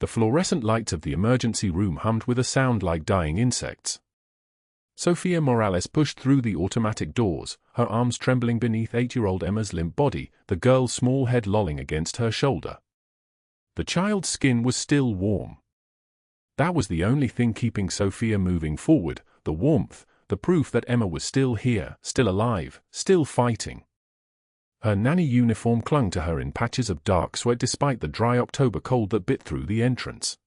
The fluorescent lights of the emergency room hummed with a sound like dying insects. Sofia Morales pushed through the automatic doors, her arms trembling beneath 8-year-old Emma's limp body, the girl's small head lolling against her shoulder. The child's skin was still warm. That was the only thing keeping Sofia moving forward, the warmth, the proof that Emma was still here, still alive, still fighting. Her nanny uniform clung to her in patches of dark sweat despite the dry October cold that bit through the entrance.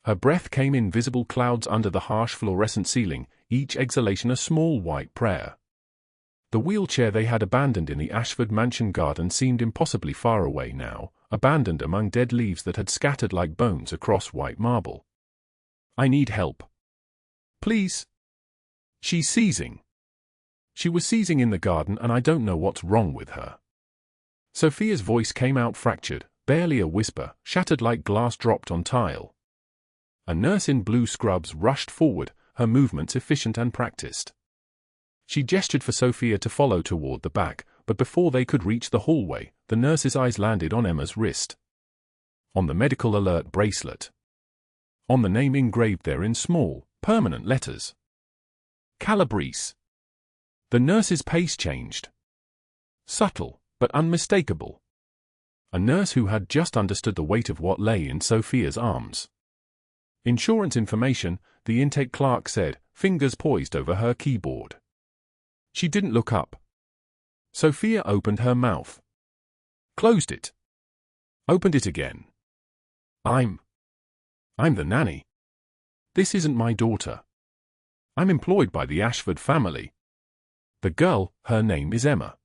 Her breath came in visible clouds under the harsh fluorescent ceiling, each exhalation a small white prayer. The wheelchair they had abandoned in the Ashford mansion garden seemed impossibly far away now, abandoned among dead leaves that had scattered like bones across white marble. "I need help. Please." "She's seizing. She was seizing in the garden and I don't know what's wrong with her." Sofia's voice came out fractured, barely a whisper, shattered like glass dropped on tile. A nurse in blue scrubs rushed forward, her movements efficient and practiced. She gestured for Sofia to follow toward the back, but before they could reach the hallway, the nurse's eyes landed on Emma's wrist. On the medical alert bracelet. On the name engraved there in small, permanent letters. Calabrese. The nurse's pace changed. Subtle, but unmistakable. A nurse who had just understood the weight of what lay in Sofia's arms. "Insurance information," the intake clerk said, fingers poised over her keyboard. She didn't look up. Sofia opened her mouth. Closed it. Opened it again. I'm the nanny. This isn't my daughter. I'm employed by the Ashford family. The girl, her name is Emma.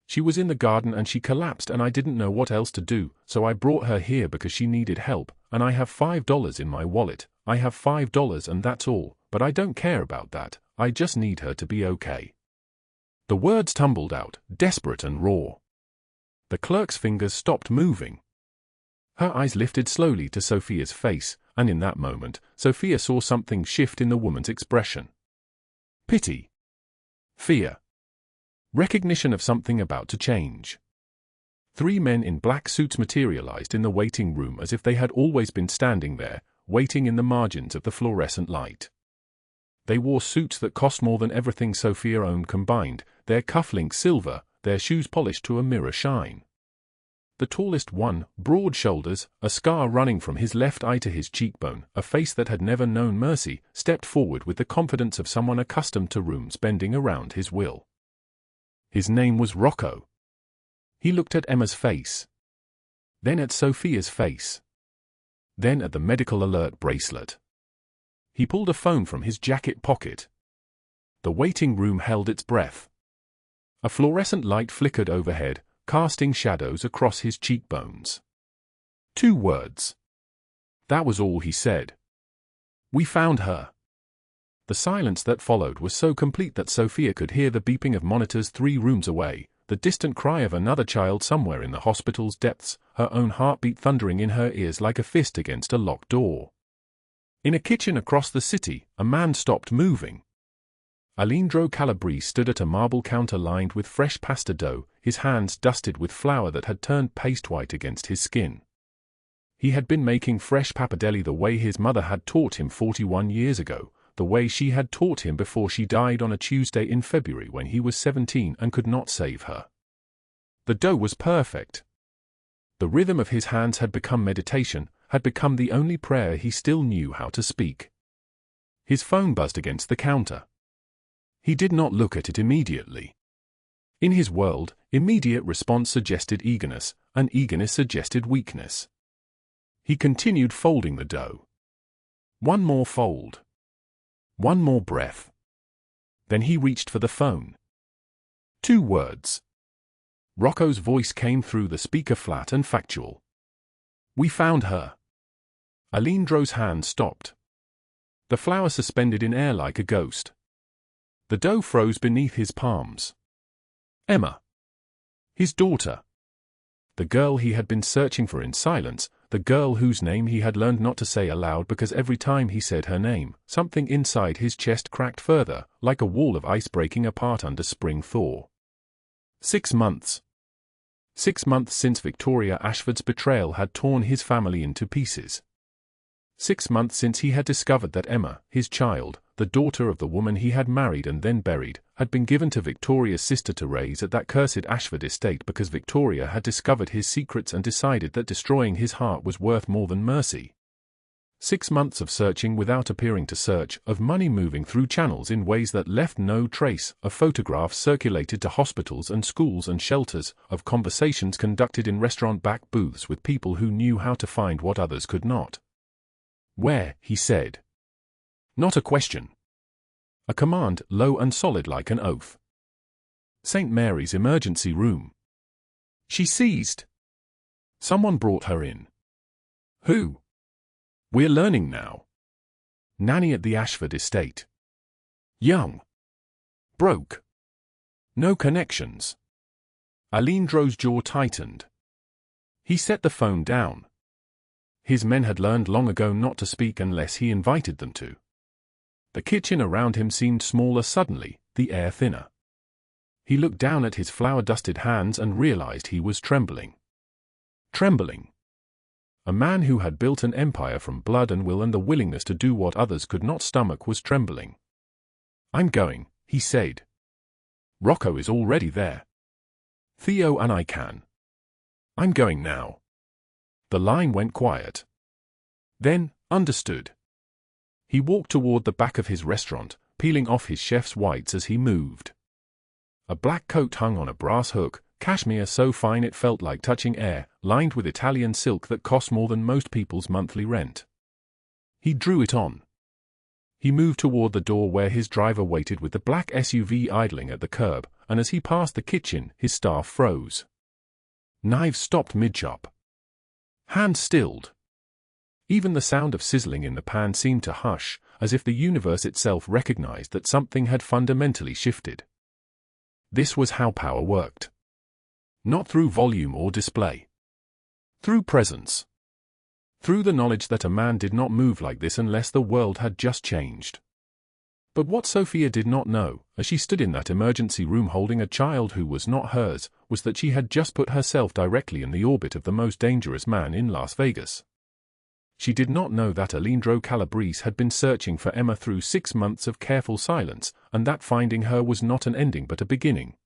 She was in the garden and she collapsed and I didn't know what else to do, so I brought her here because she needed help, and I have $5 in my wallet. I have $5 and that's all, but I don't care about that, I just need her to be okay." The words tumbled out, desperate and raw. The clerk's fingers stopped moving. Her eyes lifted slowly to Sofia's face, and in that moment, Sofia saw something shift in the woman's expression. Pity. Fear. Recognition of something about to change. 3 men in black suits materialized in the waiting room as if they had always been standing there, waiting in the margins of the fluorescent light. They wore suits that cost more than everything Sofia owned combined, their cufflinks silver, their shoes polished to a mirror shine. The tallest one, broad shoulders, a scar running from his left eye to his cheekbone, a face that had never known mercy, stepped forward with the confidence of someone accustomed to rooms bending around his will. His name was Rocco. He looked at Emma's face. Then at Sofia's face. Then at the medical alert bracelet. He pulled a phone from his jacket pocket. The waiting room held its breath. A fluorescent light flickered overhead, casting shadows across his cheekbones. 2 words. That was all he said. "We found her." The silence that followed was so complete that Sofia could hear the beeping of monitors 3 rooms away, the distant cry of another child somewhere in the hospital's depths, her own heartbeat thundering in her ears like a fist against a locked door. In a kitchen across the city, a man stopped moving. Alejandro Calabrese stood at a marble counter lined with fresh pasta dough, his hands dusted with flour that had turned paste white against his skin. He had been making fresh pappardelle the way his mother had taught him 41 years ago, the way she had taught him before she died on a Tuesday in February when he was 17 and could not save her. The dough was perfect. The rhythm of his hands had become meditation, had become the only prayer he still knew how to speak. His phone buzzed against the counter. He did not look at it immediately. In his world, immediate response suggested eagerness, and eagerness suggested weakness. He continued folding the dough. One more fold. One more breath. Then he reached for the phone. 2 words. Rocco's voice came through the speaker flat and factual. "We found her." Alejandro's hand stopped. The flour suspended in air like a ghost. The dough froze beneath his palms. Emma. His daughter. The girl he had been searching for in silence, the girl whose name he had learned not to say aloud because every time he said her name, something inside his chest cracked further, like a wall of ice breaking apart under spring thaw. 6 months. 6 months since Victoria Ashford's betrayal had torn his family into pieces. 6 months since he had discovered that Emma, his child, the daughter of the woman he had married and then buried, had been given to Victoria's sister to raise at that cursed Ashford estate because Victoria had discovered his secrets and decided that destroying his heart was worth more than mercy. 6 months of searching without appearing to search, of money moving through channels in ways that left no trace, of photographs circulated to hospitals and schools and shelters, of conversations conducted in restaurant back booths with people who knew how to find what others could not. "Where?" he said. Not a question. A command, low and solid like an oath. St. Mary's emergency room. She seized. Someone brought her in. Who? We're learning now. Nanny at the Ashford estate. Young. Broke. No connections. Alejandro's jaw tightened. He set the phone down. His men had learned long ago not to speak unless he invited them to. The kitchen around him seemed smaller suddenly, the air thinner. He looked down at his flour-dusted hands and realized he was trembling. Trembling. A man who had built an empire from blood and will and the willingness to do what others could not stomach was trembling. "I'm going," he said. "Rocco is already there. Theo and I can. I'm going now." The line went quiet. Then, understood. He walked toward the back of his restaurant, peeling off his chef's whites as he moved. A black coat hung on a brass hook, cashmere so fine it felt like touching air, lined with Italian silk that cost more than most people's monthly rent. He drew it on. He moved toward the door where his driver waited with the black SUV idling at the curb, and as he passed the kitchen, his staff froze. Knives stopped mid-chop. Hands stilled. Even the sound of sizzling in the pan seemed to hush, as if the universe itself recognized that something had fundamentally shifted. This was how power worked. Not through volume or display. Through presence. Through the knowledge that a man did not move like this unless the world had just changed. But what Sofia did not know, as she stood in that emergency room holding a child who was not hers, was that she had just put herself directly in the orbit of the most dangerous man in Las Vegas. She did not know that Alejandro Calabrese had been searching for Emma through 6 months of careful silence, and that finding her was not an ending but a beginning.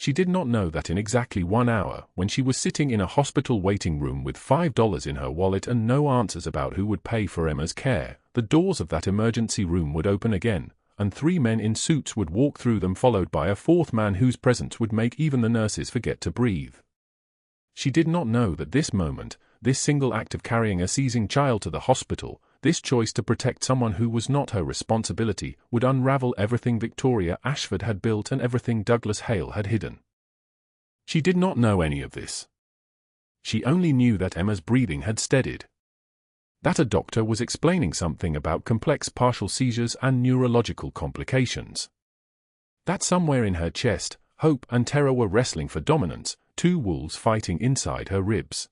She did not know that in exactly 1 hour, when she was sitting in a hospital waiting room with $5 in her wallet and no answers about who would pay for Emma's care, the doors of that emergency room would open again, and 3 men in suits would walk through them, followed by a 4th man whose presence would make even the nurses forget to breathe. She did not know that this moment, this single act of carrying a seizing child to the hospital, this choice to protect someone who was not her responsibility, would unravel everything Victoria Ashford had built and everything Douglas Hale had hidden. She did not know any of this. She only knew that Emma's breathing had steadied. That a doctor was explaining something about complex partial seizures and neurological complications. That somewhere in her chest, hope and terror were wrestling for dominance, 2 wolves fighting inside her ribs.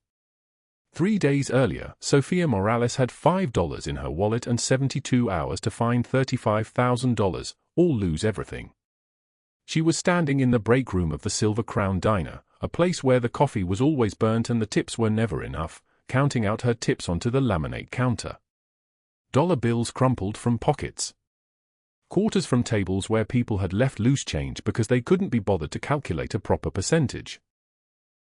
3 days earlier, Sofia Morales had $5 in her wallet and 72 hours to find $35,000, or lose everything. She was standing in the break room of the Silver Crown Diner, a place where the coffee was always burnt and the tips were never enough, counting out her tips onto the laminate counter. Dollar bills crumpled from pockets. Quarters from tables where people had left loose change because they couldn't be bothered to calculate a proper percentage.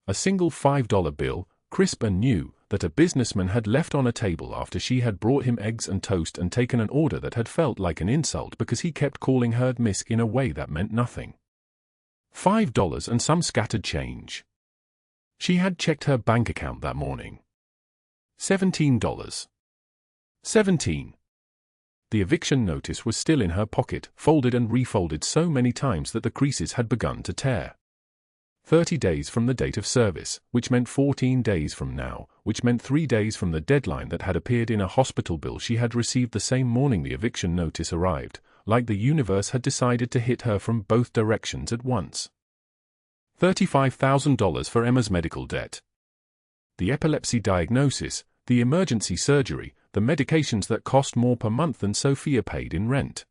A single $5 bill, crisp and new, that a businessman had left on a table after she had brought him eggs and toast and taken an order that had felt like an insult because he kept calling her Miss in a way that meant nothing. $5 and some scattered change. She had checked her bank account that morning. $17. 17. The eviction notice was still in her pocket, folded and refolded so many times that the creases had begun to tear. 30 days from the date of service, which meant 14 days from now, which meant 3 days from the deadline that had appeared in a hospital bill she had received the same morning the eviction notice arrived, like the universe had decided to hit her from both directions at once. $35,000 for Emma's medical debt. The epilepsy diagnosis, the emergency surgery, the medications that cost more per month than Sofia paid in rent.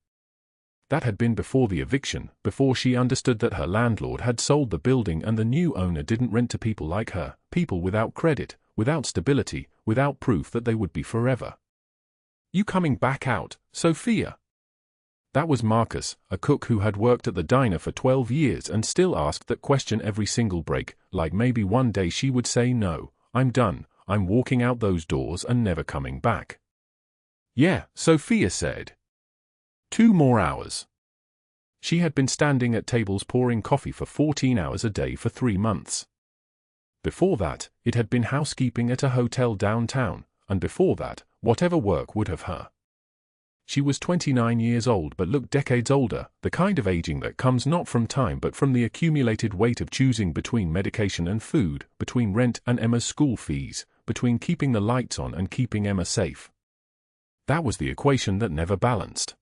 That had been before the eviction, before she understood that her landlord had sold the building and the new owner didn't rent to people like her, people without credit, without stability, without proof that they would be forever. "You coming back out, Sofia?" That was Marcus, a cook who had worked at the diner for 12 years and still asked that question every single break, like maybe one day she would say no, "I'm done, I'm walking out those doors and never coming back." "Yeah," Sofia said. 2 more hours. She had been standing at tables pouring coffee for 14 hours a day for 3 months. Before that, it had been housekeeping at a hotel downtown, and before that, whatever work would have her. She was 29 years old but looked decades older, the kind of aging that comes not from time but from the accumulated weight of choosing between medication and food, between rent and Emma's school fees, between keeping the lights on and keeping Emma safe. That was the equation that never balanced.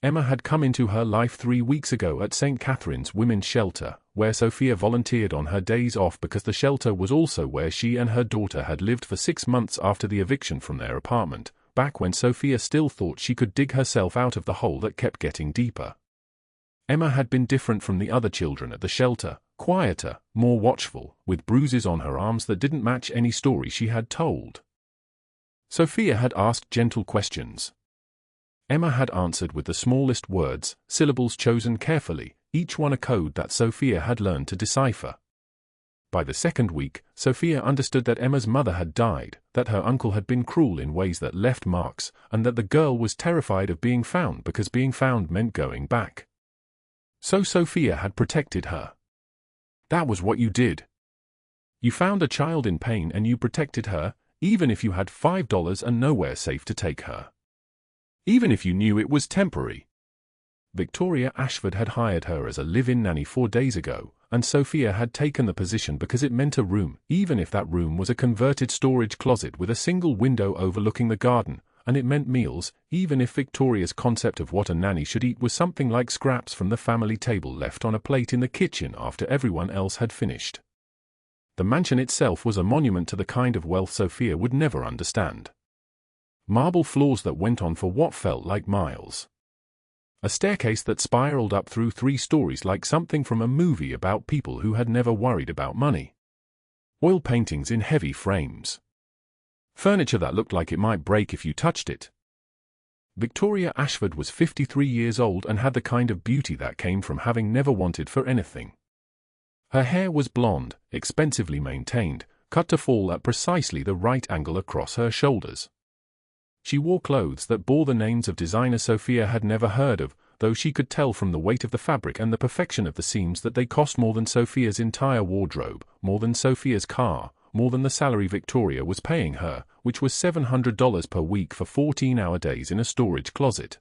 Emma had come into her life 3 weeks ago at St. Catherine's Women's Shelter, where Sofia volunteered on her days off because the shelter was also where she and her daughter had lived for 6 months after the eviction from their apartment, back when Sofia still thought she could dig herself out of the hole that kept getting deeper. Emma had been different from the other children at the shelter, quieter, more watchful, with bruises on her arms that didn't match any story she had told. Sofia had asked gentle questions. Emma had answered with the smallest words, syllables chosen carefully, each one a code that Sofia had learned to decipher. By the second week, Sofia understood that Emma's mother had died, that her uncle had been cruel in ways that left marks, and that the girl was terrified of being found because being found meant going back. So Sofia had protected her. That was what you did. You found a child in pain and you protected her, even if you had $5 and nowhere safe to take her. Even if you knew it was temporary. Victoria Ashford had hired her as a live-in nanny 4 days ago, and Sofia had taken the position because it meant a room, even if that room was a converted storage closet with a single window overlooking the garden, and it meant meals, even if Victoria's concept of what a nanny should eat was something like scraps from the family table left on a plate in the kitchen after everyone else had finished. The mansion itself was a monument to the kind of wealth Sofia would never understand. Marble floors that went on for what felt like miles. A staircase that spiraled up through 3 stories like something from a movie about people who had never worried about money. Oil paintings in heavy frames. Furniture that looked like it might break if you touched it. Victoria Ashford was 53 years old and had the kind of beauty that came from having never wanted for anything. Her hair was blonde, expensively maintained, cut to fall at precisely the right angle across her shoulders. She wore clothes that bore the names of designers Sofia had never heard of, though she could tell from the weight of the fabric and the perfection of the seams that they cost more than Sofia's entire wardrobe, more than Sofia's car, more than the salary Victoria was paying her, which was $700 per week for 14-hour days in a storage closet.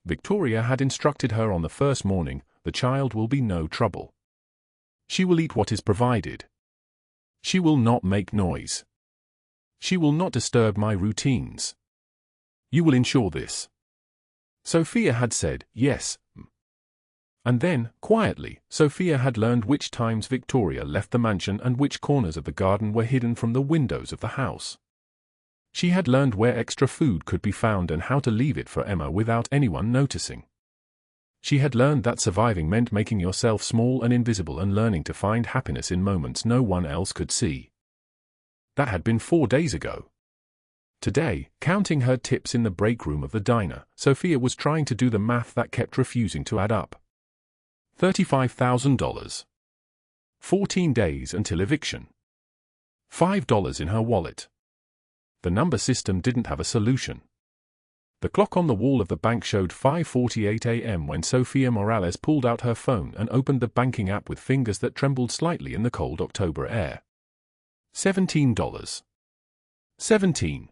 Victoria had instructed her on the first morning, "The child will be no trouble. She will eat what is provided. She will not make noise. She will not disturb my routines. You will ensure this." Sofia had said, "Yes." And then, quietly, Sofia had learned which times Victoria left the mansion and which corners of the garden were hidden from the windows of the house. She had learned where extra food could be found and how to leave it for Emma without anyone noticing. She had learned that surviving meant making yourself small and invisible and learning to find happiness in moments no one else could see. That had been 4 days ago. Today, counting her tips in the break room of the diner, Sofia was trying to do the math that kept refusing to add up. $35,000. 14 days until eviction. $5 in her wallet. The number system didn't have a solution. The clock on the wall of the bank showed 5:48 a.m. when Sofia Morales pulled out her phone and opened the banking app with fingers that trembled slightly in the cold October air. $17. 17.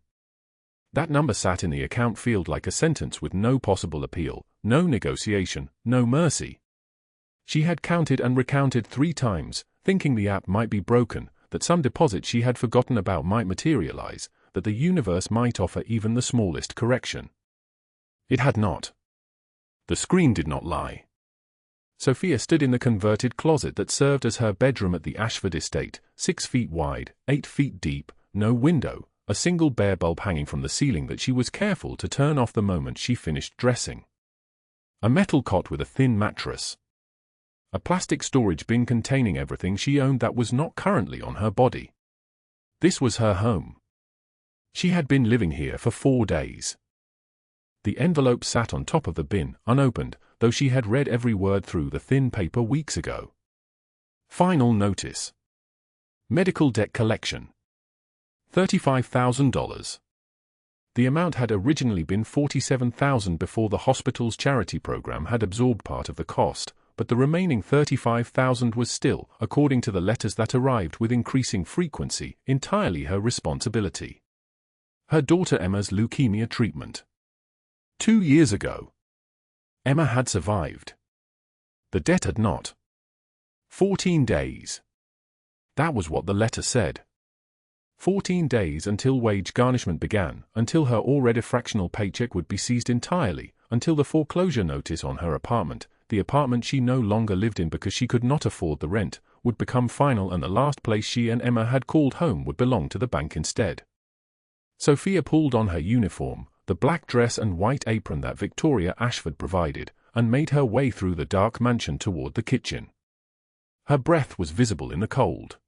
That number sat in the account field like a sentence with no possible appeal, no negotiation, no mercy. She had counted and recounted 3 times, thinking the app might be broken, that some deposit she had forgotten about might materialize, that the universe might offer even the smallest correction. It had not. The screen did not lie. Sofia stood in the converted closet that served as her bedroom at the Ashford estate, 6 feet wide, 8 feet deep, no window, a single bare bulb hanging from the ceiling that she was careful to turn off the moment she finished dressing. A metal cot with a thin mattress. A plastic storage bin containing everything she owned that was not currently on her body. This was her home. She had been living here for 4 days. The envelope sat on top of the bin, unopened, though she had read every word through the thin paper weeks ago. Final notice. Medical debt collection. $35,000. The amount had originally been $47,000 before the hospital's charity program had absorbed part of the cost, but the remaining $35,000 was still, according to the letters that arrived with increasing frequency, entirely her responsibility. Her daughter Emma's leukemia treatment. 2 years ago. Emma had survived. The debt had not. 14 days. That was what the letter said. 14 days until wage garnishment began, until her already fractional paycheck would be seized entirely, until the foreclosure notice on her apartment, the apartment she no longer lived in because she could not afford the rent, would become final, and the last place she and Emma had called home would belong to the bank instead. Sofia pulled on her uniform, the black dress and white apron that Victoria Ashford provided, and made her way through the dark mansion toward the kitchen. Her breath was visible in the cold.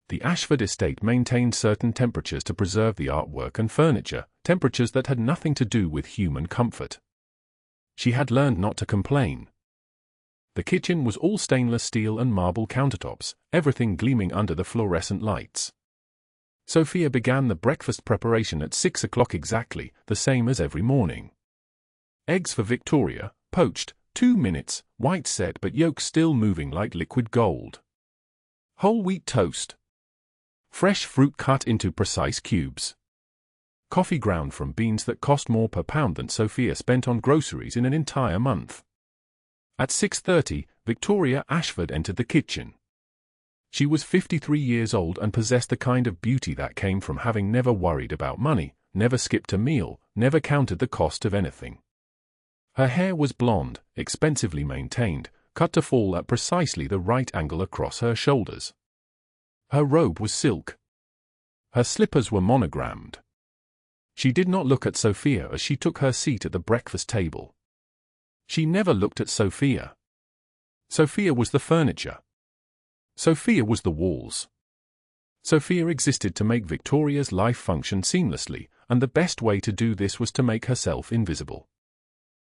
The Ashford estate maintained certain temperatures to preserve the artwork and furniture, temperatures that had nothing to do with human comfort. She had learned not to complain. The kitchen was all stainless steel and marble countertops, everything gleaming under the fluorescent lights. Sofia began the breakfast preparation at 6 o'clock exactly, the same as every morning. Eggs for Victoria, poached, 2 minutes, white set but yolks still moving like liquid gold. Whole wheat toast. Fresh fruit cut into precise cubes. Coffee ground from beans that cost more per pound than Sofia spent on groceries in an entire month. At 6:30, Victoria Ashford entered the kitchen. She was 53 years old and possessed the kind of beauty that came from having never worried about money, never skipped a meal, never counted the cost of anything. Her hair was blonde, expensively maintained, cut to fall at precisely the right angle across her shoulders. Her robe was silk. Her slippers were monogrammed. She did not look at Sofia as she took her seat at the breakfast table. She never looked at Sofia. Sofia was the furniture. Sofia was the walls. Sofia existed to make Victoria's life function seamlessly, and the best way to do this was to make herself invisible.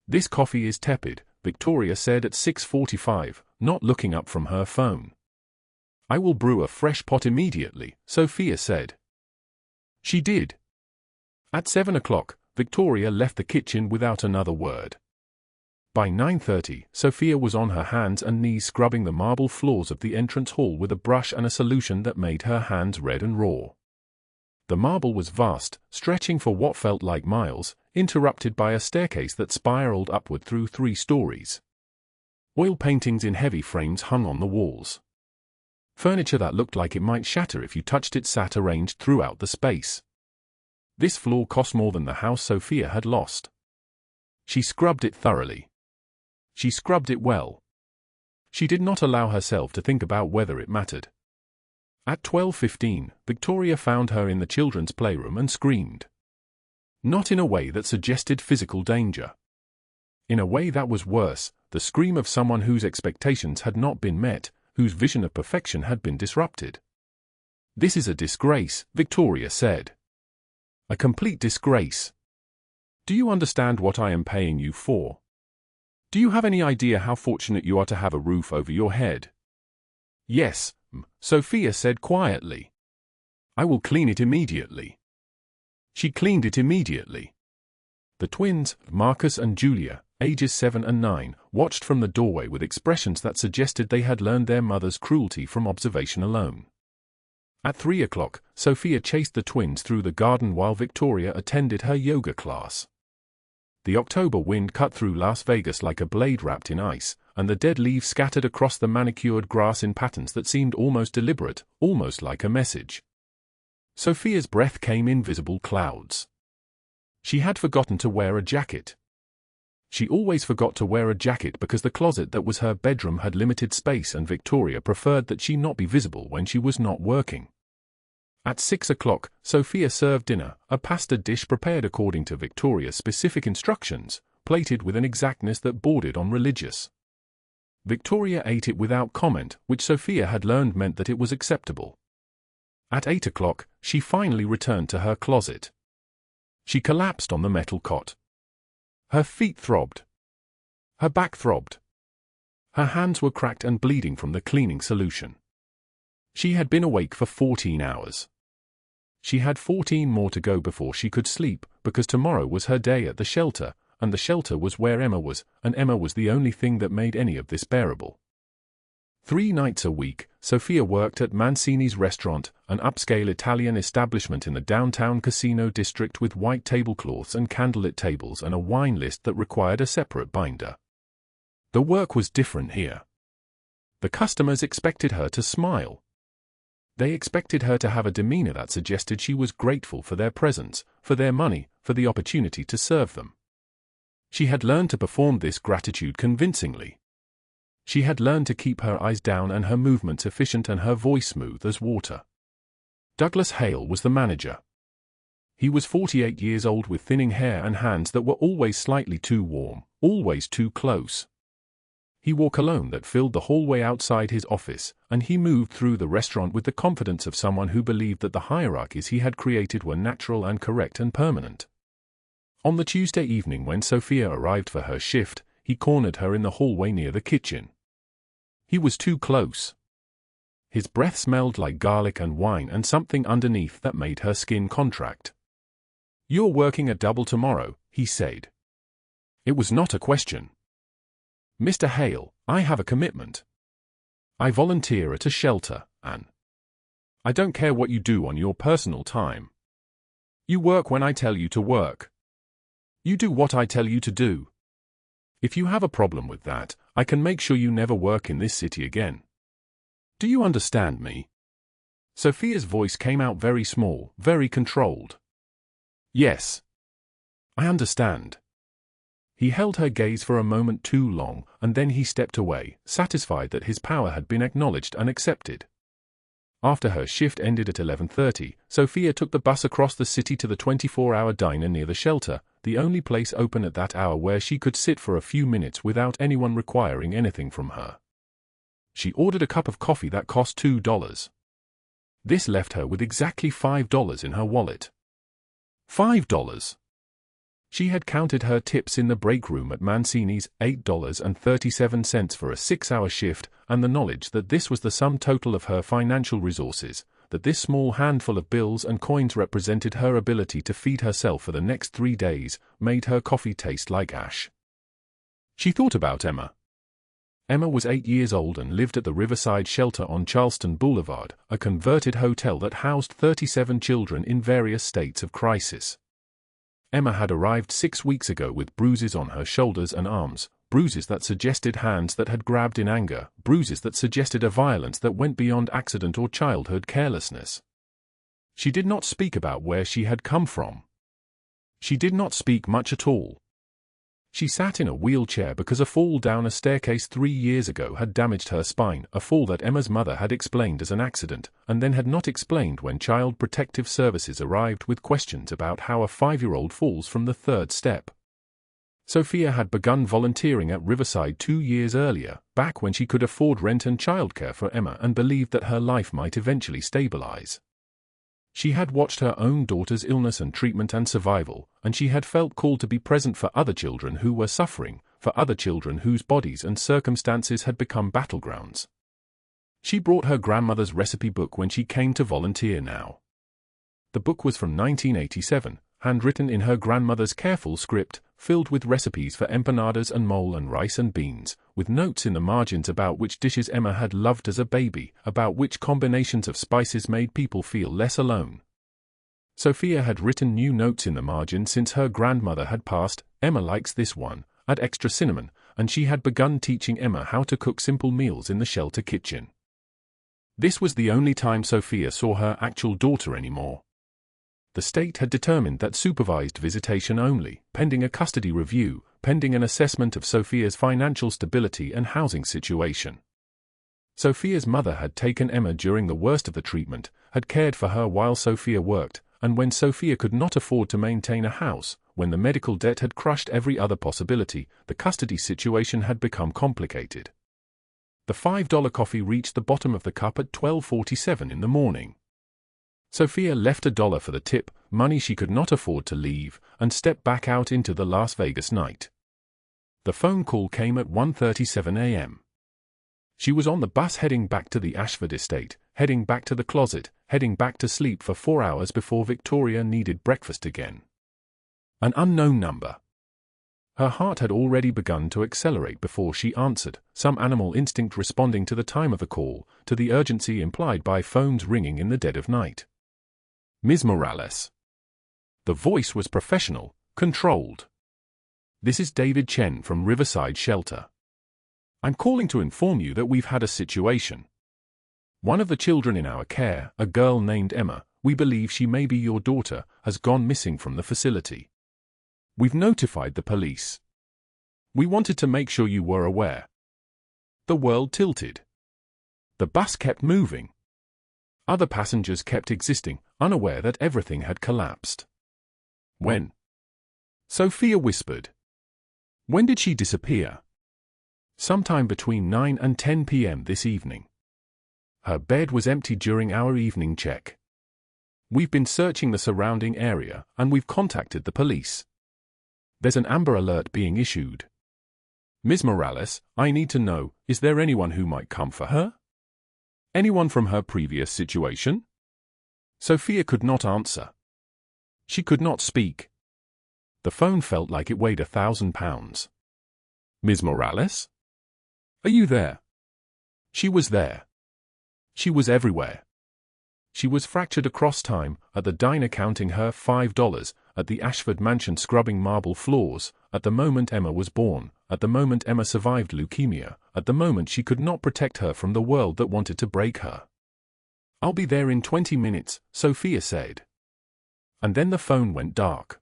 "This coffee is tepid," Victoria said at 6:45, not looking up from her phone. "I will brew a fresh pot immediately," Sofia said. She did. At 7 o'clock, Victoria left the kitchen without another word. By 9:30, Sofia was on her hands and knees scrubbing the marble floors of the entrance hall with a brush and a solution that made her hands red and raw. The marble was vast, stretching for what felt like miles, interrupted by a staircase that spiraled upward through 3 stories. Oil paintings in heavy frames hung on the walls. Furniture that looked like it might shatter if you touched it sat arranged throughout the space. This floor cost more than the house Sofia had lost. She scrubbed it thoroughly. She scrubbed it well. She did not allow herself to think about whether it mattered. At 12:15, Victoria found her in the children's playroom and screamed. Not in a way that suggested physical danger. In a way that was worse, the scream of someone whose expectations had not been met, whose vision of perfection had been disrupted. "This is a disgrace," Victoria said. "A complete disgrace. Do you understand what I am paying you for? Do you have any idea how fortunate you are to have a roof over your head?" "Yes," Sofia said quietly. "I will clean it immediately." She cleaned it immediately. The twins, Marcus and Julia, ages 7 and 9, watched from the doorway with expressions that suggested they had learned their mother's cruelty from observation alone. At 3 o'clock, Sofia chased the twins through the garden while Victoria attended her yoga class. The October wind cut through Las Vegas like a blade wrapped in ice, and the dead leaves scattered across the manicured grass in patterns that seemed almost deliberate, almost like a message. Sofia's breath came in visible clouds. She had forgotten to wear a jacket. She always forgot to wear a jacket because the closet that was her bedroom had limited space and Victoria preferred that she not be visible when she was not working. At 6 o'clock, Sofia served dinner, a pasta dish prepared according to Victoria's specific instructions, plated with an exactness that bordered on religious. Victoria ate it without comment, which Sofia had learned meant that it was acceptable. At 8 o'clock, she finally returned to her closet. She collapsed on the metal cot. Her feet throbbed. Her back throbbed. Her hands were cracked and bleeding from the cleaning solution. She had been awake for 14 hours. She had 14 more to go before she could sleep, because tomorrow was her day at the shelter, and the shelter was where Emma was, and Emma was the only thing that made any of this bearable. 3 nights a week, Sofia worked at Mancini's restaurant, an upscale Italian establishment in the downtown casino district with white tablecloths and candlelit tables and a wine list that required a separate binder. The work was different here. The customers expected her to smile. They expected her to have a demeanor that suggested she was grateful for their presence, for their money, for the opportunity to serve them. She had learned to perform this gratitude convincingly. She had learned to keep her eyes down and her movements efficient and her voice smooth as water. Douglas Hale was the manager. He was 48 years old with thinning hair and hands that were always slightly too warm, always too close. He wore cologne that filled the hallway outside his office, and he moved through the restaurant with the confidence of someone who believed that the hierarchies he had created were natural and correct and permanent. On the Tuesday evening when Sofia arrived for her shift, he cornered her in the hallway near the kitchen. He was too close. His breath smelled like garlic and wine and something underneath that made her skin contract. "You're working a double tomorrow," he said. It was not a question. "Mr. Hale, I have a commitment. I volunteer at a shelter, and I don't care what you do on your personal time. You work when I tell you to work. You do what I tell you to do. If you have a problem with that, I can make sure you never work in this city again. Do you understand me?" Sofia's voice came out very small, very controlled. "Yes. I understand." He held her gaze for a moment too long, and then he stepped away, satisfied that his power had been acknowledged and accepted. After her shift ended at 11:30, Sofia took the bus across the city to the 24-hour diner near the shelter, the only place open at that hour where she could sit for a few minutes without anyone requiring anything from her. She ordered a cup of coffee that cost $2. This left her with exactly $5 in her wallet. $5! She had counted her tips in the break room at Mancini's, $8.37 for a 6-hour shift, and the knowledge that this was the sum total of her financial resources, that this small handful of bills and coins represented her ability to feed herself for the next 3 days, made her coffee taste like ash. She thought about Emma. Emma was 8 years old and lived at the Riverside Shelter on Charleston Boulevard, a converted hotel that housed 37 children in various states of crisis. Emma had arrived 6 weeks ago with bruises on her shoulders and arms, bruises that suggested hands that had grabbed in anger, bruises that suggested a violence that went beyond accident or childhood carelessness. She did not speak about where she had come from. She did not speak much at all. She sat in a wheelchair because a fall down a staircase 3 years ago had damaged her spine, a fall that Emma's mother had explained as an accident, and then had not explained when Child Protective Services arrived with questions about how a 5-year-old falls from the 3rd step. Sofia had begun volunteering at Riverside 2 years earlier, back when she could afford rent and childcare for Emma and believed that her life might eventually stabilize. She had watched her own daughter's illness and treatment and survival, and she had felt called to be present for other children who were suffering, for other children whose bodies and circumstances had become battlegrounds. She brought her grandmother's recipe book when she came to volunteer now. The book was from 1987, handwritten in her grandmother's careful script, filled with recipes for empanadas and mole and rice and beans, with notes in the margins about which dishes Emma had loved as a baby, about which combinations of spices made people feel less alone. Sofia had written new notes in the margin since her grandmother had passed. Emma likes this one, add extra cinnamon, and she had begun teaching Emma how to cook simple meals in the shelter kitchen. This was the only time Sofia saw her actual daughter anymore. The state had determined that supervised visitation only, pending a custody review, pending an assessment of Sofia's financial stability and housing situation. Sofia's mother had taken Emma during the worst of the treatment, had cared for her while Sofia worked, and when Sofia could not afford to maintain a house, when the medical debt had crushed every other possibility, the custody situation had become complicated. The $5 coffee reached the bottom of the cup at 12:47 in the morning. Sofia left $1 for the tip, money she could not afford to leave, and stepped back out into the Las Vegas night. The phone call came at 1:37 a.m. She was on the bus heading back to the Ashford estate, heading back to the closet, heading back to sleep for 4 hours before Victoria needed breakfast again. An unknown number. Her heart had already begun to accelerate before she answered, some animal instinct responding to the time of the call, to the urgency implied by phones ringing in the dead of night. Ms. Morales. The voice was professional, controlled. This is David Chen from Riverside Shelter. I'm calling to inform you that we've had a situation. One of the children in our care, a girl named Emma, we believe she may be your daughter, has gone missing from the facility. We've notified the police. We wanted to make sure you were aware. The world tilted. The bus kept moving. Other passengers kept existing, unaware that everything had collapsed. When? Sofia whispered. When did she disappear? Sometime between 9 and 10 p.m. this evening. Her bed was empty during our evening check. We've been searching the surrounding area, and we've contacted the police. There's an Amber Alert being issued. Ms. Morales, I need to know, is there anyone who might come for her? Anyone from her previous situation? Sofia could not answer. She could not speak. The phone felt like it weighed 1,000 pounds. Ms. Morales? Are you there? She was there. She was everywhere. She was fractured across time, at the diner counting her $5, at the Ashford mansion scrubbing marble floors, at the moment Emma was born, at the moment Emma survived leukemia, at the moment she could not protect her from the world that wanted to break her. I'll be there in 20 minutes, Sofia said. And then the phone went dark.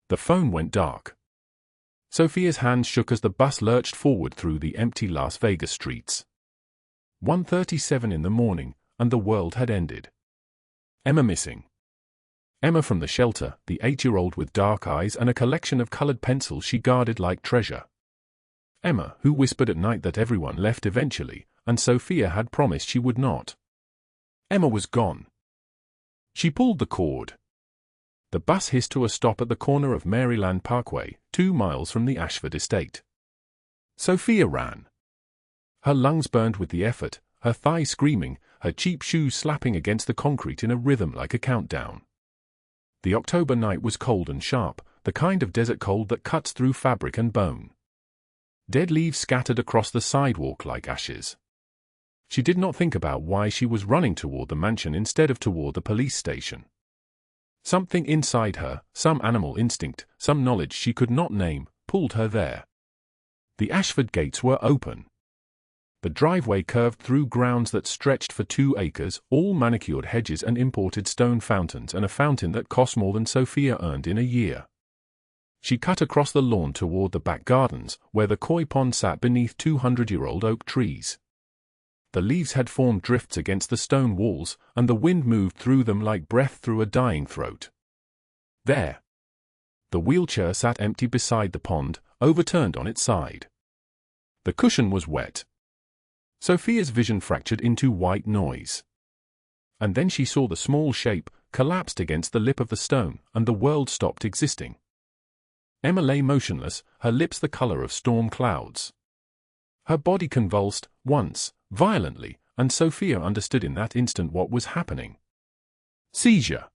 The phone went dark. Sofia's hands shook as the bus lurched forward through the empty Las Vegas streets. 1:37 in the morning, and the world had ended. Emma missing. Emma from the shelter, the 8-year-old with dark eyes and a collection of colored pencils she guarded like treasure. Emma, who whispered at night that everyone left eventually, and Sofia had promised she would not. Emma was gone. She pulled the cord. The bus hissed to a stop at the corner of Maryland Parkway, 2 miles from the Ashford estate. Sofia ran. Her lungs burned with the effort, her thighs screaming, her cheap shoes slapping against the concrete in a rhythm like a countdown. The October night was cold and sharp, the kind of desert cold that cuts through fabric and bone. Dead leaves scattered across the sidewalk like ashes. She did not think about why she was running toward the mansion instead of toward the police station. Something inside her, some animal instinct, some knowledge she could not name, pulled her there. The Ashford gates were open. The driveway curved through grounds that stretched for 2 acres, all manicured hedges and imported stone fountains, and a fountain that cost more than Sofia earned in a year. She cut across the lawn toward the back gardens, where the koi pond sat beneath 200-year-old oak trees. The leaves had formed drifts against the stone walls, and the wind moved through them like breath through a dying throat. There. The wheelchair sat empty beside the pond, overturned on its side. The cushion was wet. Sofia's vision fractured into white noise. And then she saw the small shape, collapsed against the lip of the stone, and the world stopped existing. Emma lay motionless, her lips the color of storm clouds. Her body convulsed, once, violently, and Sofia understood in that instant what was happening. Seizure.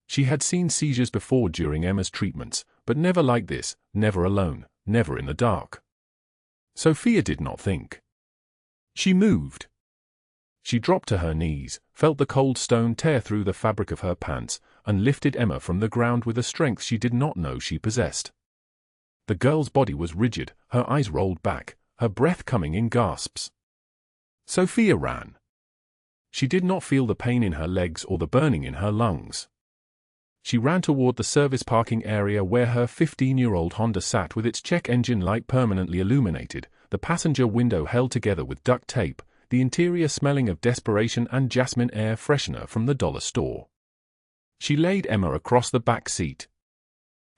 She had seen seizures before during Emma's treatments, but never like this, never alone, never in the dark. Sofia did not think. She moved. She dropped to her knees, felt the cold stone tear through the fabric of her pants, and lifted Emma from the ground with a strength she did not know she possessed. The girl's body was rigid, her eyes rolled back, her breath coming in gasps. Sofia ran. She did not feel the pain in her legs or the burning in her lungs. She ran toward the service parking area where her 15-year-old Honda sat with its check engine light permanently illuminated, the passenger window held together with duct tape, the interior smelling of desperation and jasmine air freshener from the dollar store. She laid Emma across the back seat.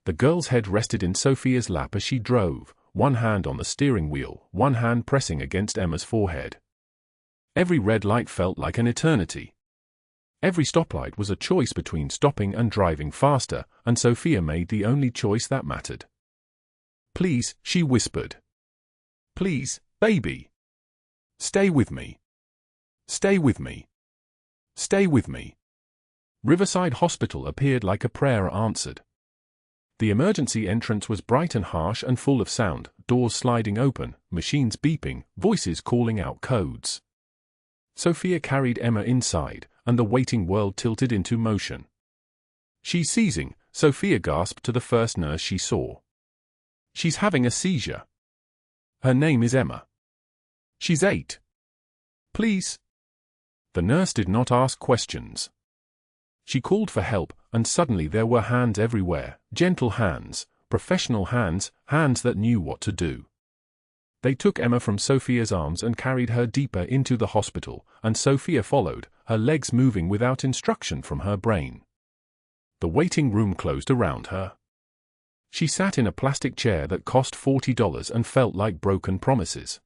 The girl's head rested in Sofia's lap as she drove, one hand on the steering wheel, one hand pressing against Emma's forehead. Every red light felt like an eternity. Every stoplight was a choice between stopping and driving faster, and Sofia made the only choice that mattered. "Please," she whispered. "Please, baby. Stay with me. Stay with me. Stay with me." Riverside Hospital appeared like a prayer answered. The emergency entrance was bright and harsh and full of sound, doors sliding open, machines beeping, voices calling out codes. Sofia carried Emma inside, and the waiting world tilted into motion. "She's seizing," Sofia gasped to the first nurse she saw. "She's having a seizure. Her name is Emma. She's 8. Please." The nurse did not ask questions. She called for help, and suddenly there were hands everywhere, gentle hands, professional hands, hands that knew what to do. They took Emma from Sofia's arms and carried her deeper into the hospital, and Sofia followed, her legs moving without instruction from her brain. The waiting room closed around her. She sat in a plastic chair that cost $40 and felt like broken promises.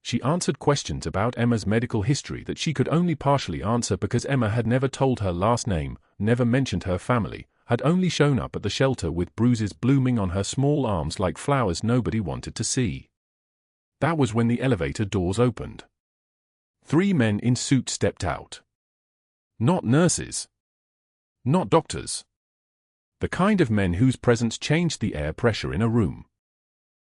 She answered questions about Emma's medical history that she could only partially answer because Emma had never told her last name, never mentioned her family, had only shown up at the shelter with bruises blooming on her small arms like flowers nobody wanted to see. That was when the elevator doors opened. 3 men in suits stepped out. Not nurses. Not doctors. The kind of men whose presence changed the air pressure in a room.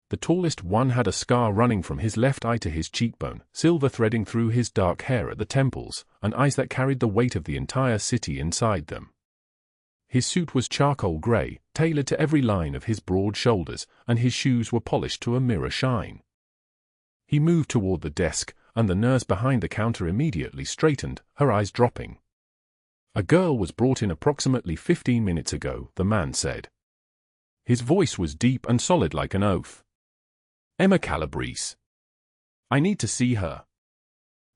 The tallest one had a scar running from his left eye to his cheekbone, silver threading through his dark hair at the temples, and eyes that carried the weight of the entire city inside them. His suit was charcoal gray, tailored to every line of his broad shoulders, and his shoes were polished to a mirror shine. He moved toward the desk, and the nurse behind the counter immediately straightened, her eyes dropping. "A girl was brought in approximately 15 minutes ago," the man said. His voice was deep and solid like an oath. "Emma Calabrese. I need to see her."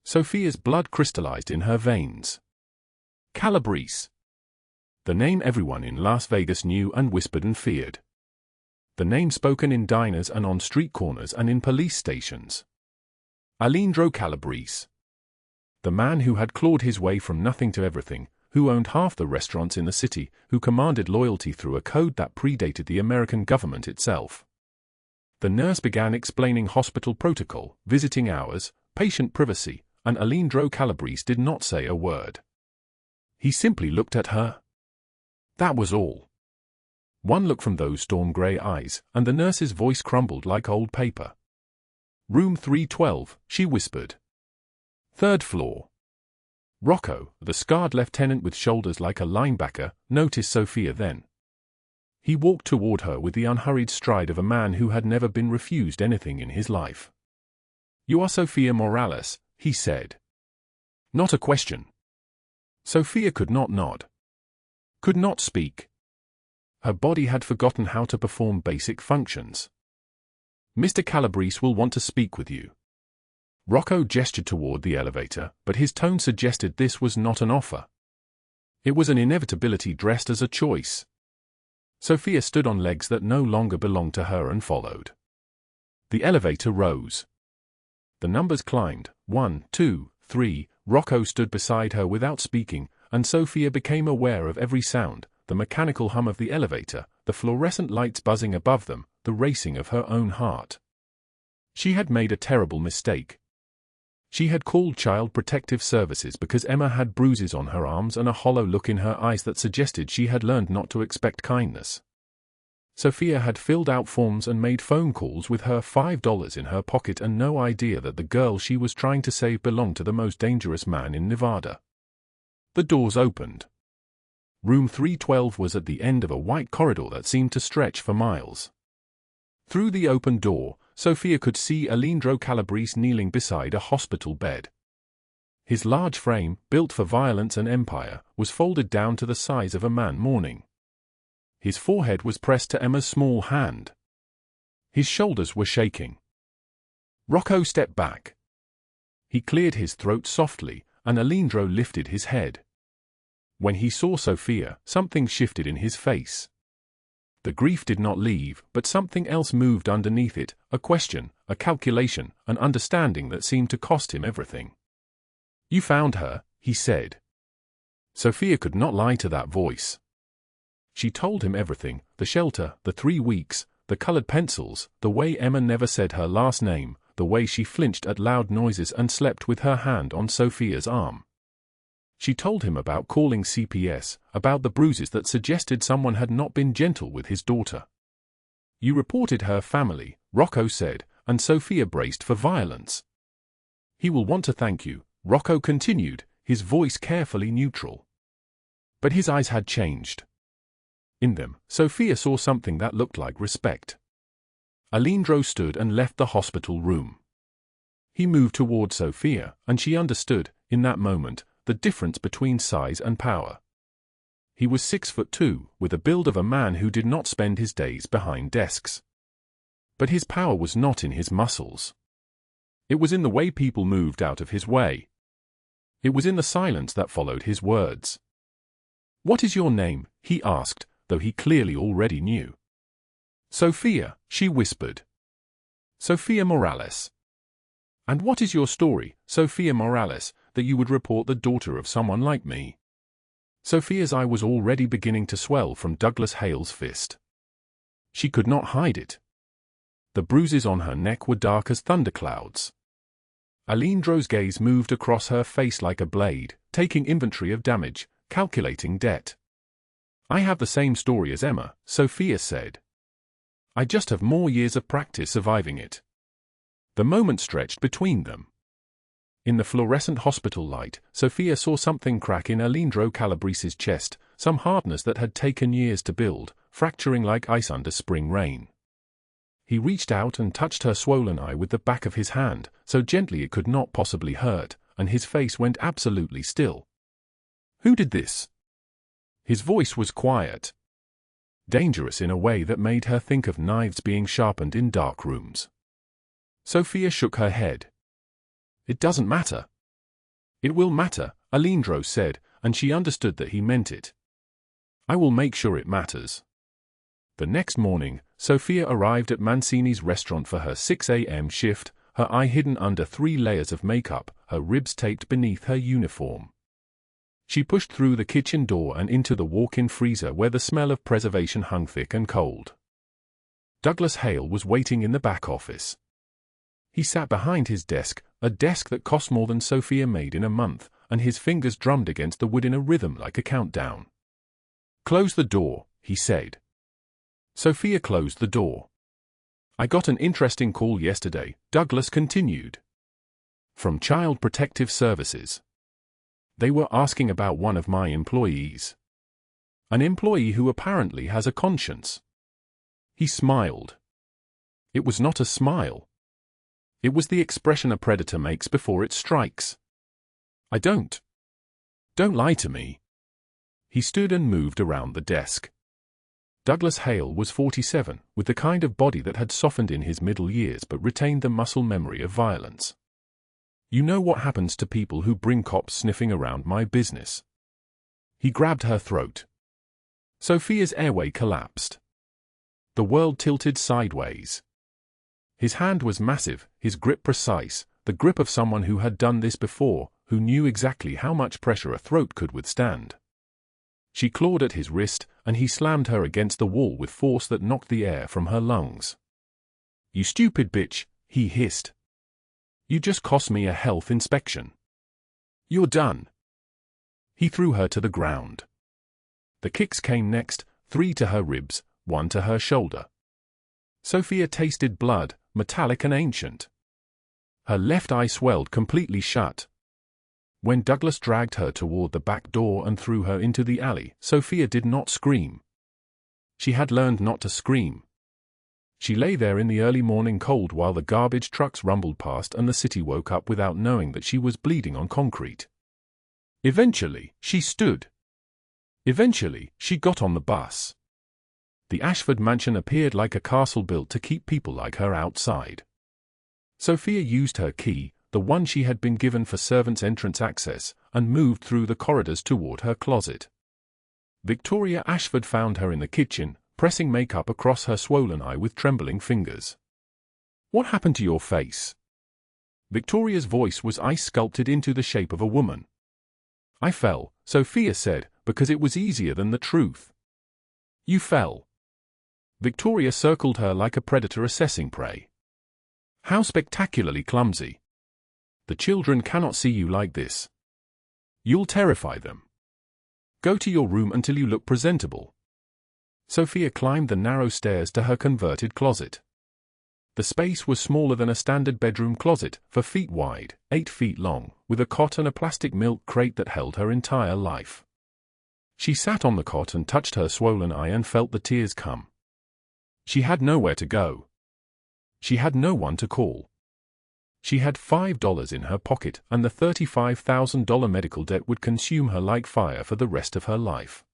Sofia's blood crystallized in her veins. Calabrese. The name everyone in Las Vegas knew and whispered and feared. The name spoken in diners and on street corners and in police stations. Alejandro Calabrese. The man who had clawed his way from nothing to everything, who owned half the restaurants in the city, who commanded loyalty through a code that predated the American government itself. The nurse began explaining hospital protocol, visiting hours, patient privacy, and Alejandro Calabrese did not say a word. He simply looked at her. That was all. One look from those storm gray eyes, and the nurse's voice crumbled like old paper. "Room 312, she whispered. 3rd floor." Rocco, the scarred lieutenant with shoulders like a linebacker, noticed Sofia then. He walked toward her with the unhurried stride of a man who had never been refused anything in his life. "You are Sofia Morales," he said. Not a question. Sofia could not nod. Could not speak. Her body had forgotten how to perform basic functions. "Mr. Calabrese will want to speak with you." Rocco gestured toward the elevator, but his tone suggested this was not an offer. It was an inevitability dressed as a choice. Sofia stood on legs that no longer belonged to her and followed. The elevator rose. The numbers climbed, 1, 2, 3. Rocco stood beside her without speaking, and Sofia became aware of every sound, the mechanical hum of the elevator, the fluorescent lights buzzing above them, the racing of her own heart. She had made a terrible mistake. She had called Child Protective Services because Emma had bruises on her arms and a hollow look in her eyes that suggested she had learned not to expect kindness. Sofia had filled out forms and made phone calls with her $5 in her pocket and no idea that the girl she was trying to save belonged to the most dangerous man in Nevada. The doors opened. Room 312 was at the end of a white corridor that seemed to stretch for miles. Through the open door, Sofia could see Alejandro Calabrese kneeling beside a hospital bed. His large frame, built for violence and empire, was folded down to the size of a man mourning. His forehead was pressed to Emma's small hand. His shoulders were shaking. Rocco stepped back. He cleared his throat softly, and Alejandro lifted his head. When he saw Sofia, something shifted in his face. The grief did not leave, but something else moved underneath it, a question, a calculation, an understanding that seemed to cost him everything. "You found her," he said. Sofia could not lie to that voice. She told him everything, the shelter, the 3 weeks, the colored pencils, the way Emma never said her last name, the way she flinched at loud noises and slept with her hand on Sofia's arm. She told him about calling CPS, about the bruises that suggested someone had not been gentle with his daughter. "You reported her family," Rocco said, and Sofia braced for violence. "He will want to thank you," Rocco continued, his voice carefully neutral. But his eyes had changed. In them, Sofia saw something that looked like respect. Alejandro stood and left the hospital room. He moved toward Sofia, and she understood, in that moment, the difference between size and power. He was 6'2", with the build of a man who did not spend his days behind desks. But his power was not in his muscles. It was in the way people moved out of his way. It was in the silence that followed his words. "What is your name?" he asked, though he clearly already knew. "Sofia," she whispered. "Sofia Morales." "And what is your story, Sofia Morales, that you would report the daughter of someone like me?" Sofia's eye was already beginning to swell from Douglas Hale's fist. She could not hide it. The bruises on her neck were dark as thunderclouds. Alejandro's gaze moved across her face like a blade, taking inventory of damage, calculating debt. "I have the same story as Emma," Sofia said. "I just have more years of practice surviving it." The moment stretched between them. In the fluorescent hospital light, Sofia saw something crack in Alejandro Calabrese's chest, some hardness that had taken years to build, fracturing like ice under spring rain. He reached out and touched her swollen eye with the back of his hand, so gently it could not possibly hurt, and his face went absolutely still. "Who did this?" His voice was quiet. Dangerous in a way that made her think of knives being sharpened in dark rooms. Sofia shook her head. "It doesn't matter." "It will matter," Alejandro said, and she understood that he meant it. "I will make sure it matters." The next morning, Sofia arrived at Mancini's restaurant for her 6 a.m. shift, her eye hidden under 3 layers of makeup, her ribs taped beneath her uniform. She pushed through the kitchen door and into the walk-in freezer where the smell of preservation hung thick and cold. Douglas Hale was waiting in the back office. He sat behind his desk, a desk that cost more than Sofia made in a month, and his fingers drummed against the wood in a rhythm like a countdown. "Close the door," he said. Sofia closed the door. "I got an interesting call yesterday," Douglas continued. "From Child Protective Services. They were asking about one of my employees. An employee who apparently has a conscience." He smiled. It was not a smile. It was the expression a predator makes before it strikes. Don't lie to me." He stood and moved around the desk. Douglas Hale was 47, with the kind of body that had softened in his middle years but retained the muscle memory of violence. "You know what happens to people who bring cops sniffing around my business." He grabbed her throat. Sofia's airway collapsed. The world tilted sideways. His hand was massive, his grip precise, the grip of someone who had done this before, who knew exactly how much pressure a throat could withstand. She clawed at his wrist, and he slammed her against the wall with force that knocked the air from her lungs. "You stupid bitch," he hissed. "You just cost me a health inspection. You're done." He threw her to the ground. The kicks came next, 3 to her ribs, 1 to her shoulder. Sofia tasted blood, metallic and ancient. Her left eye swelled completely shut. When Douglas dragged her toward the back door and threw her into the alley, Sofia did not scream. She had learned not to scream. She lay there in the early morning cold while the garbage trucks rumbled past and the city woke up without knowing that she was bleeding on concrete. Eventually, she stood. Eventually, she got on the bus. The Ashford mansion appeared like a castle built to keep people like her outside. Sofia used her key, the one she had been given for servants' entrance access, and moved through the corridors toward her closet. Victoria Ashford found her in the kitchen, pressing makeup across her swollen eye with trembling fingers. "What happened to your face?" Victoria's voice was ice-sculpted into the shape of a woman. "I fell," Sofia said, "because it was easier than the truth." "You fell?" Victoria circled her like a predator assessing prey. "How spectacularly clumsy. The children cannot see you like this. You'll terrify them. Go to your room until you look presentable." Sofia climbed the narrow stairs to her converted closet. The space was smaller than a standard bedroom closet, 4 feet wide, 8 feet long, with a cot and a plastic milk crate that held her entire life. She sat on the cot and touched her swollen eye and felt the tears come. She had nowhere to go. She had no one to call. She had $5 in her pocket, and the $35,000 medical debt would consume her like fire for the rest of her life.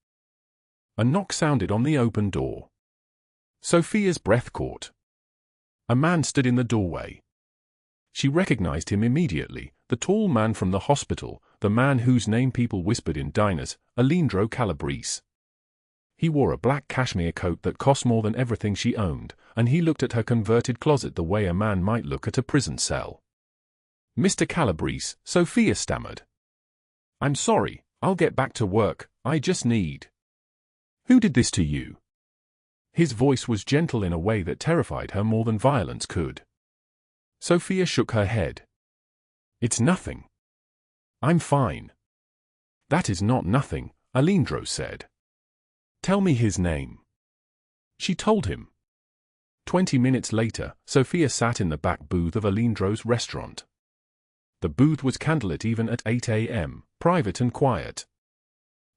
A knock sounded on the open door. Sofia's breath caught. A man stood in the doorway. She recognized him immediately, the tall man from the hospital, the man whose name people whispered in diners, Alejandro Calabrese. He wore a black cashmere coat that cost more than everything she owned, and he looked at her converted closet the way a man might look at a prison cell. "Mr. Calabrese," Sofia stammered. "I'm sorry, I'll get back to work, I just need—" "Who did this to you?" His voice was gentle in a way that terrified her more than violence could. Sofia shook her head. "It's nothing. I'm fine." "That is not nothing," Alejandro said. "Tell me his name." She told him. 20 minutes later, Sofia sat in the back booth of Alejandro's restaurant. The booth was candlelit even at 8 a.m., private and quiet.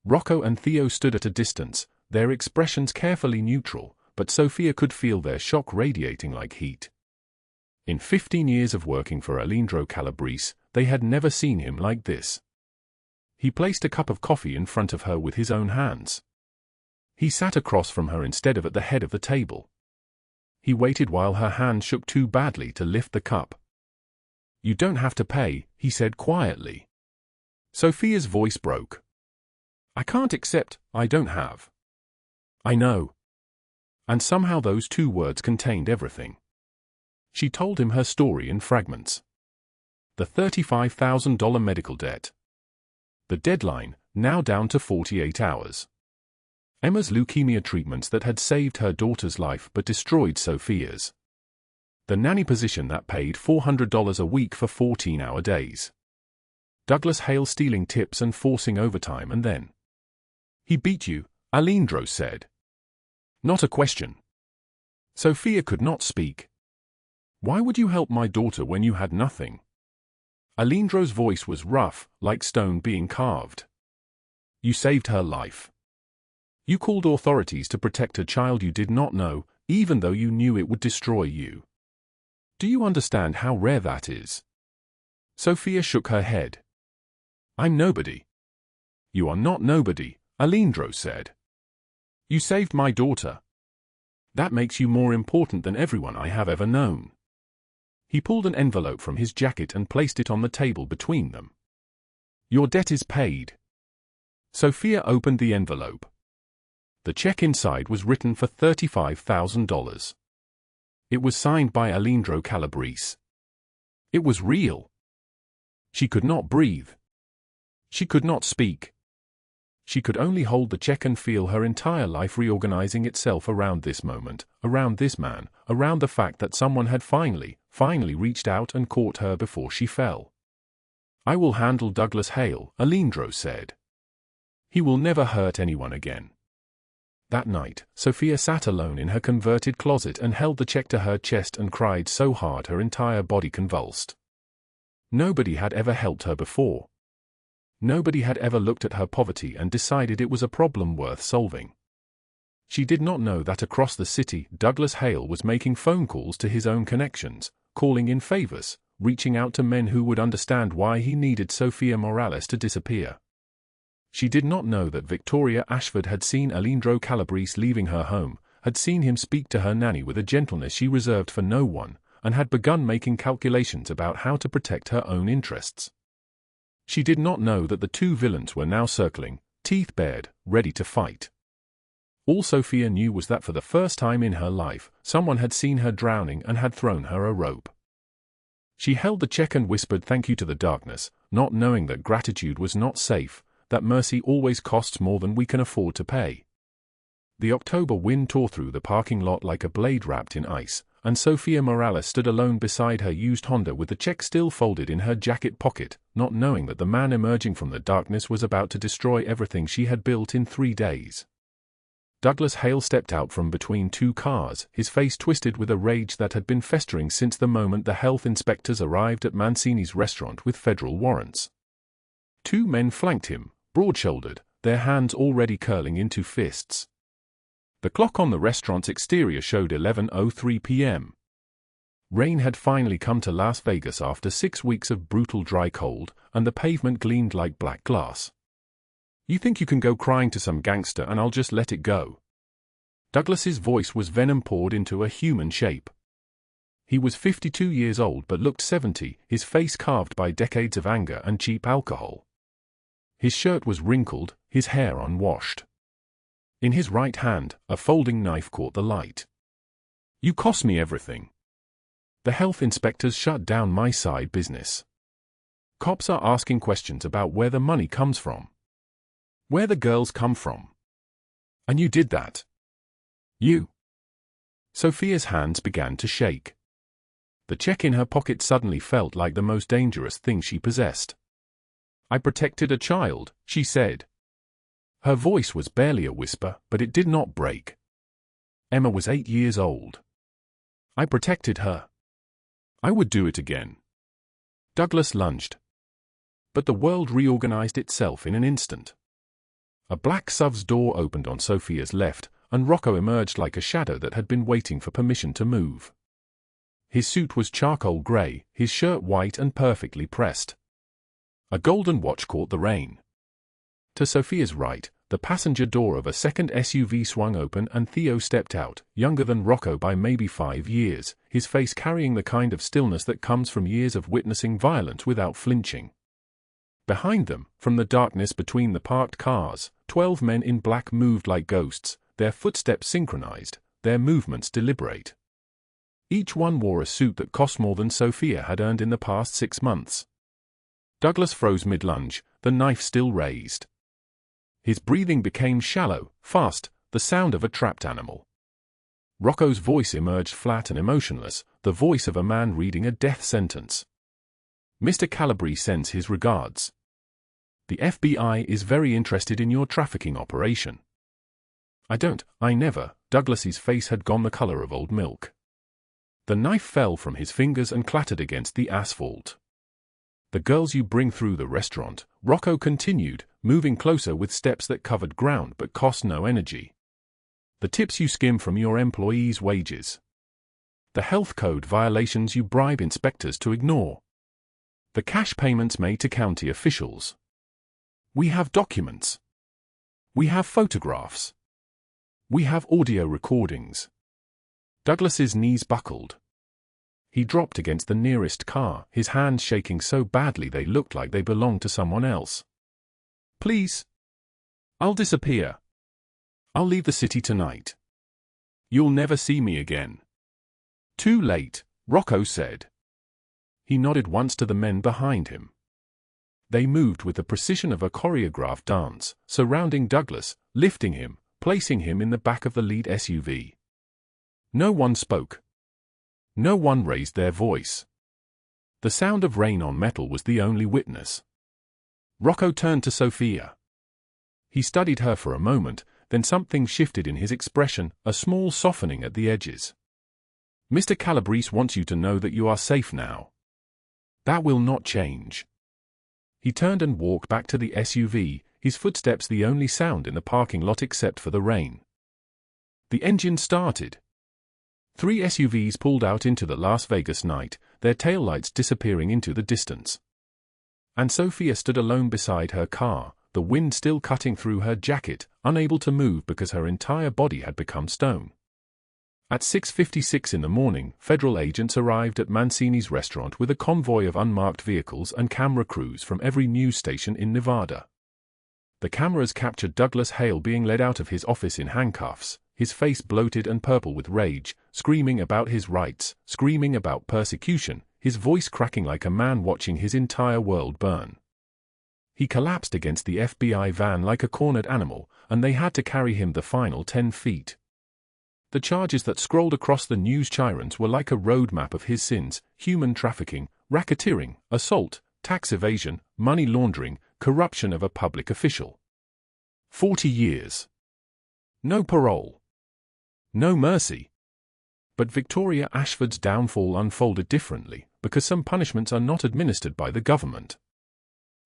Rocco and Theo stood at a distance, their expressions carefully neutral, but Sofia could feel their shock radiating like heat. In 15 years of working for Alejandro Calabrese, they had never seen him like this. He placed a cup of coffee in front of her with his own hands. He sat across from her instead of at the head of the table. He waited while her hand shook too badly to lift the cup. "You don't have to pay," he said quietly. Sofia's voice broke. "I can't accept, I don't have." "I know." And somehow those two words contained everything. She told him her story in fragments. The $35,000 medical debt. The deadline, now down to 48 hours. Emma's leukemia treatments that had saved her daughter's life but destroyed Sofia's. The nanny position that paid $400 a week for 14-hour days. Douglas Hale stealing tips and forcing overtime, and then, "He beat you," Alejandro said. "Not a question." Sofia could not speak. "Why would you help my daughter when you had nothing?" Alejandro's voice was rough, like stone being carved. "You saved her life. You called authorities to protect a child you did not know, even though you knew it would destroy you. Do you understand how rare that is?" Sofia shook her head. "I'm nobody." "You are not nobody," Alejandro said. "You saved my daughter. That makes you more important than everyone I have ever known." He pulled an envelope from his jacket and placed it on the table between them. "Your debt is paid." Sofia opened the envelope. The check inside was written for $35,000. It was signed by Alejandro Calabrese. It was real. She could not breathe. She could not speak. She could only hold the check and feel her entire life reorganizing itself around this moment, around this man, around the fact that someone had finally reached out and caught her before she fell. "I will handle Douglas Hale," Alejandro said. "He will never hurt anyone again." That night, Sofia sat alone in her converted closet and held the check to her chest and cried so hard her entire body convulsed. Nobody had ever helped her before. Nobody had ever looked at her poverty and decided it was a problem worth solving. She did not know that across the city, Douglas Hale was making phone calls to his own connections, calling in favors, reaching out to men who would understand why he needed Sofia Morales to disappear. She did not know that Victoria Ashford had seen Alejandro Calabrese leaving her home, had seen him speak to her nanny with a gentleness she reserved for no one, and had begun making calculations about how to protect her own interests. She did not know that the two villains were now circling, teeth bared, ready to fight. All Sofia knew was that for the first time in her life, someone had seen her drowning and had thrown her a rope. She held the check and whispered thank you to the darkness, not knowing that gratitude was not safe, that mercy always costs more than we can afford to pay. The October wind tore through the parking lot like a blade wrapped in ice, and Sofia Morales stood alone beside her used Honda with the check still folded in her jacket pocket, not knowing that the man emerging from the darkness was about to destroy everything she had built in 3 days. Douglas Hale stepped out from between two cars, his face twisted with a rage that had been festering since the moment the health inspectors arrived at Mancini's restaurant with federal warrants. 2 men flanked him, broad-shouldered, their hands already curling into fists. The clock on the restaurant's exterior showed 11:03 p.m. Rain had finally come to Las Vegas after 6 weeks of brutal dry cold, and the pavement gleamed like black glass. You think you can go crying to some gangster and I'll just let it go? Douglas's voice was venom poured into a human shape. He was 52 years old but looked 70, his face carved by decades of anger and cheap alcohol. His shirt was wrinkled, his hair unwashed. In his right hand, a folding knife caught the light. You cost me everything. The health inspectors shut down my side business. Cops are asking questions about where the money comes from. Where the girls come from. And you did that. You. Sofia's hands began to shake. The check in her pocket suddenly felt like the most dangerous thing she possessed. I protected a child, she said. Her voice was barely a whisper, but it did not break. Emma was 8 years old. I protected her. I would do it again. Douglas lunged. But the world reorganized itself in an instant. A black SUV's door opened on Sofia's left, and Rocco emerged like a shadow that had been waiting for permission to move. His suit was charcoal gray, his shirt white and perfectly pressed. A golden watch caught the rain. To Sofia's right, the passenger door of a second SUV swung open and Theo stepped out, younger than Rocco by maybe 5 years, his face carrying the kind of stillness that comes from years of witnessing violence without flinching. Behind them, from the darkness between the parked cars, 12 men in black moved like ghosts, their footsteps synchronized, their movements deliberate. Each one wore a suit that cost more than Sofia had earned in the past 6 months. Douglas froze mid-lunge, the knife still raised. His breathing became shallow, fast, the sound of a trapped animal. Rocco's voice emerged flat and emotionless, the voice of a man reading a death sentence. Mr. Calabrese sends his regards. The FBI is very interested in your trafficking operation. I never. Douglas's face had gone the color of old milk. The knife fell from his fingers and clattered against the asphalt. The girls you bring through the restaurant, Rocco continued, moving closer with steps that covered ground but cost no energy. The tips you skim from your employees' wages. The health code violations you bribe inspectors to ignore. The cash payments made to county officials. We have documents. We have photographs. We have audio recordings. Douglas's knees buckled. He dropped against the nearest car, his hands shaking so badly they looked like they belonged to someone else. Please. I'll disappear. I'll leave the city tonight. You'll never see me again. Too late, Rocco said. He nodded once to the men behind him. They moved with the precision of a choreographed dance, surrounding Douglas, lifting him, placing him in the back of the lead SUV. No one spoke. No one raised their voice. The sound of rain on metal was the only witness. Rocco turned to Sofia. He studied her for a moment, then something shifted in his expression, a small softening at the edges. Mr. Calabrese wants you to know that you are safe now. That will not change. He turned and walked back to the SUV, his footsteps the only sound in the parking lot except for the rain. The engine started. 3 SUVs pulled out into the Las Vegas night, their taillights disappearing into the distance. And Sofia stood alone beside her car, the wind still cutting through her jacket, unable to move because her entire body had become stone. At 6:56 in the morning, federal agents arrived at Mancini's restaurant with a convoy of unmarked vehicles and camera crews from every news station in Nevada. The cameras captured Douglas Hale being led out of his office in handcuffs, his face bloated and purple with rage, screaming about his rights, screaming about persecution, his voice cracking like a man watching his entire world burn. He collapsed against the FBI van like a cornered animal, and they had to carry him the final 10 feet. The charges that scrolled across the news chyrons were like a roadmap of his sins: human trafficking, racketeering, assault, tax evasion, money laundering, corruption of a public official. 40 years. No parole. No mercy. But Victoria Ashford's downfall unfolded differently, because some punishments are not administered by the government.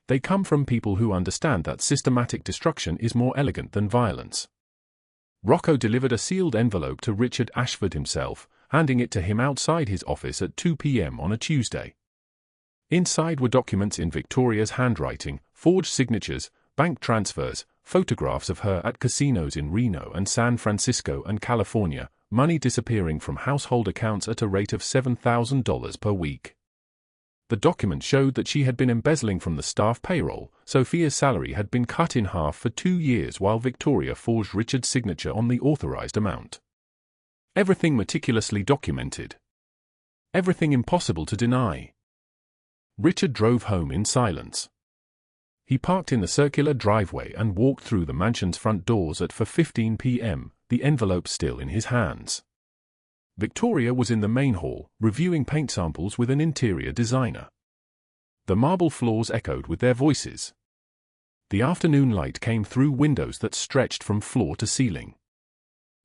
They come from people who understand that systematic destruction is more elegant than violence. Rocco delivered a sealed envelope to Richard Ashford himself, handing it to him outside his office at 2 p.m. on a Tuesday. Inside were documents in Victoria's handwriting, forged signatures, bank transfers, photographs of her at casinos in Reno and San Francisco and California, money disappearing from household accounts at a rate of $7,000 per week. The document showed that she had been embezzling from the staff payroll. Sofia's salary had been cut in half for 2 years while Victoria forged Richard's signature on the authorized amount. Everything meticulously documented. Everything impossible to deny. Richard drove home in silence. He parked in the circular driveway and walked through the mansion's front doors at 4:15 p.m., the envelope still in his hands. Victoria was in the main hall, reviewing paint samples with an interior designer. The marble floors echoed with their voices. The afternoon light came through windows that stretched from floor to ceiling.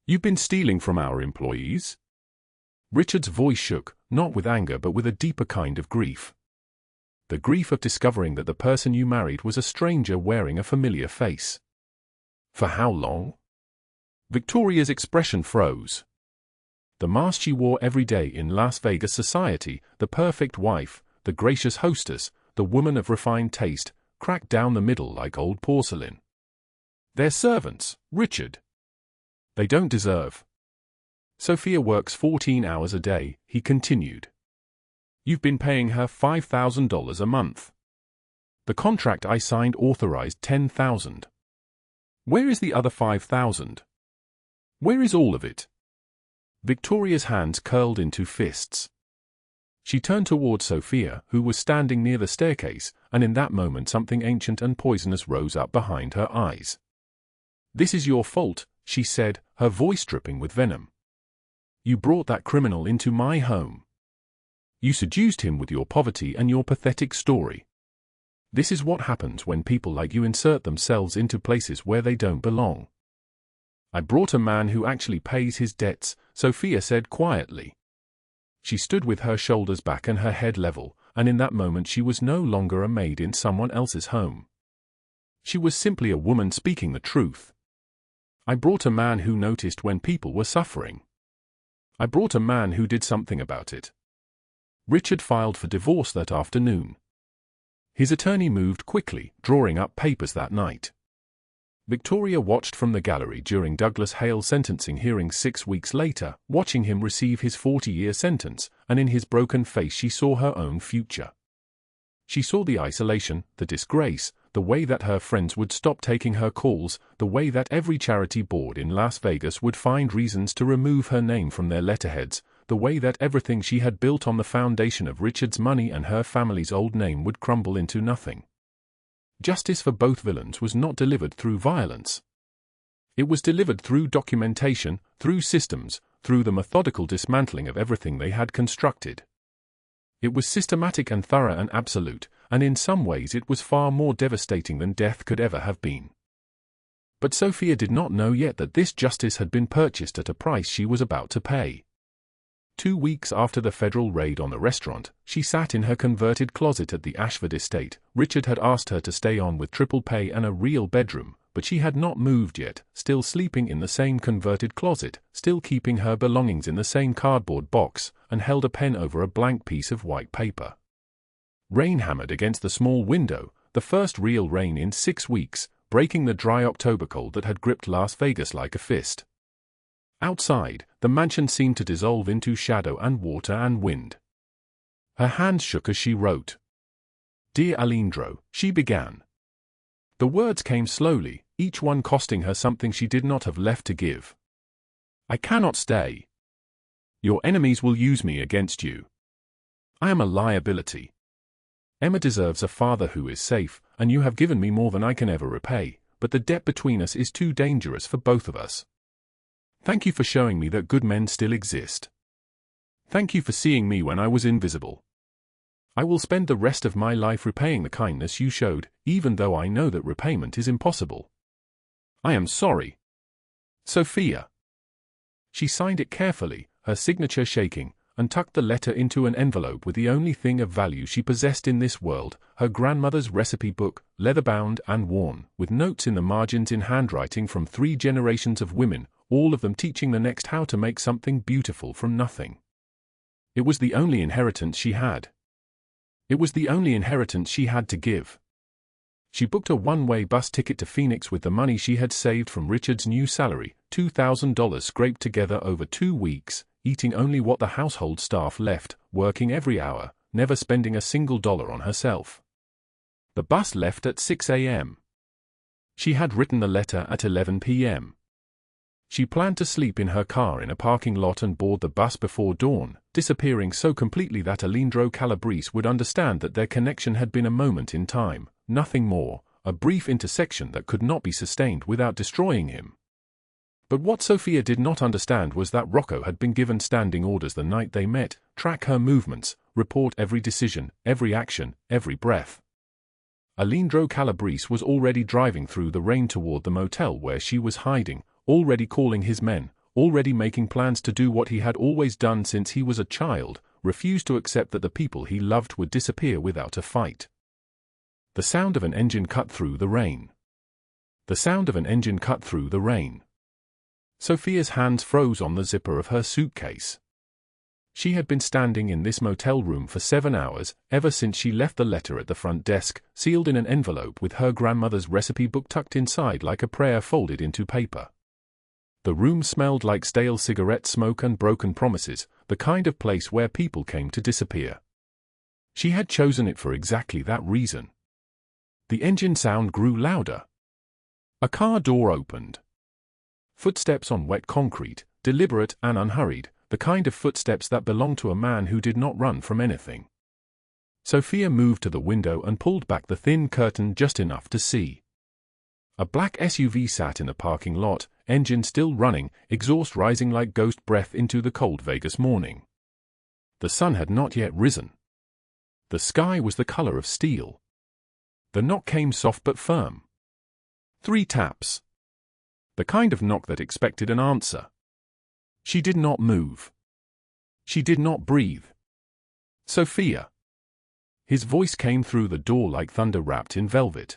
"You've been stealing from our employees?" Richard's voice shook, not with anger but with a deeper kind of grief. The grief of discovering that the person you married was a stranger wearing a familiar face. "For how long?" Victoria's expression froze. The mask she wore every day in Las Vegas society, the perfect wife, the gracious hostess, the woman of refined taste, cracked down the middle like old porcelain. "They're servants, Richard. They don't deserve." "Sofia works 14 hours a day," he continued. "You've been paying her $5,000 a month. The contract I signed authorized $10,000. Where is the other $5,000? Where is all of it?" Victoria's hands curled into fists. She turned toward Sofia, who was standing near the staircase, and in that moment something ancient and poisonous rose up behind her eyes. "This is your fault," she said, her voice dripping with venom. "You brought that criminal into my home. You seduced him with your poverty and your pathetic story. This is what happens when people like you insert themselves into places where they don't belong." "I brought a man who actually pays his debts," Sofia said quietly. She stood with her shoulders back and her head level, and in that moment she was no longer a maid in someone else's home. She was simply a woman speaking the truth. "I brought a man who noticed when people were suffering. I brought a man who did something about it." Richard filed for divorce that afternoon. His attorney moved quickly, drawing up papers that night. Victoria watched from the gallery during Douglas Hale's sentencing hearing 6 weeks later, watching him receive his 40-year sentence, and in his broken face she saw her own future. She saw the isolation, the disgrace, the way that her friends would stop taking her calls, the way that every charity board in Las Vegas would find reasons to remove her name from their letterheads, the way that everything she had built on the foundation of Richard's money and her family's old name would crumble into nothing. Justice for both villains was not delivered through violence. It was delivered through documentation, through systems, through the methodical dismantling of everything they had constructed. It was systematic and thorough and absolute, and in some ways it was far more devastating than death could ever have been. But Sofia did not know yet that this justice had been purchased at a price she was about to pay. 2 weeks after the federal raid on the restaurant, she sat in her converted closet at the Ashford estate. Richard had asked her to stay on with triple pay and a real bedroom, but she had not moved yet, still sleeping in the same converted closet, still keeping her belongings in the same cardboard box, and held a pen over a blank piece of white paper. Rain hammered against the small window, the first real rain in 6 weeks, breaking the dry October cold that had gripped Las Vegas like a fist. Outside, the mansion seemed to dissolve into shadow and water and wind. Her hands shook as she wrote. "Dear Alindro," she began. The words came slowly, each one costing her something she did not have left to give. I cannot stay. Your enemies will use me against you. I am a liability. Emma deserves a father who is safe, and you have given me more than I can ever repay, but the debt between us is too dangerous for both of us. Thank you for showing me that good men still exist. Thank you for seeing me when I was invisible. I will spend the rest of my life repaying the kindness you showed, even though I know that repayment is impossible. I am sorry. Sofia. She signed it carefully, her signature shaking, and tucked the letter into an envelope with the only thing of value she possessed in this world, her grandmother's recipe book, leather-bound and worn, with notes in the margins in handwriting from 3 generations of women, all of them teaching the next how to make something beautiful from nothing. It was the only inheritance she had. It was the only inheritance she had to give. She booked a one-way bus ticket to Phoenix with the money she had saved from Richard's new salary, $2,000 scraped together over 2 weeks, eating only what the household staff left, working every hour, never spending a single dollar on herself. The bus left at 6 a.m. She had written the letter at 11 p.m. She planned to sleep in her car in a parking lot and board the bus before dawn, disappearing so completely that Alejandro Calabrese would understand that their connection had been a moment in time, nothing more, a brief intersection that could not be sustained without destroying him. But what Sofia did not understand was that Rocco had been given standing orders the night they met, track her movements, report every decision, every action, every breath. Alejandro Calabrese was already driving through the rain toward the motel where she was hiding, already calling his men, already making plans to do what he had always done since he was a child, refuse to accept that the people he loved would disappear without a fight. The sound of an engine cut through the rain. The sound of an engine cut through the rain. Sofia's hands froze on the zipper of her suitcase. She had been standing in this motel room for 7 hours, ever since she left the letter at the front desk, sealed in an envelope with her grandmother's recipe book tucked inside like a prayer folded into paper. The room smelled like stale cigarette smoke and broken promises, the kind of place where people came to disappear. She had chosen it for exactly that reason. The engine sound grew louder. A car door opened. Footsteps on wet concrete, deliberate and unhurried, the kind of footsteps that belonged to a man who did not run from anything. Sofia moved to the window and pulled back the thin curtain just enough to see. A black SUV sat in the parking lot, engine still running, exhaust rising like ghost breath into the cold Vegas morning. The sun had not yet risen. The sky was the color of steel. The knock came soft but firm. 3 taps. The kind of knock that expected an answer. She did not move. She did not breathe. Sofia. His voice came through the door like thunder wrapped in velvet.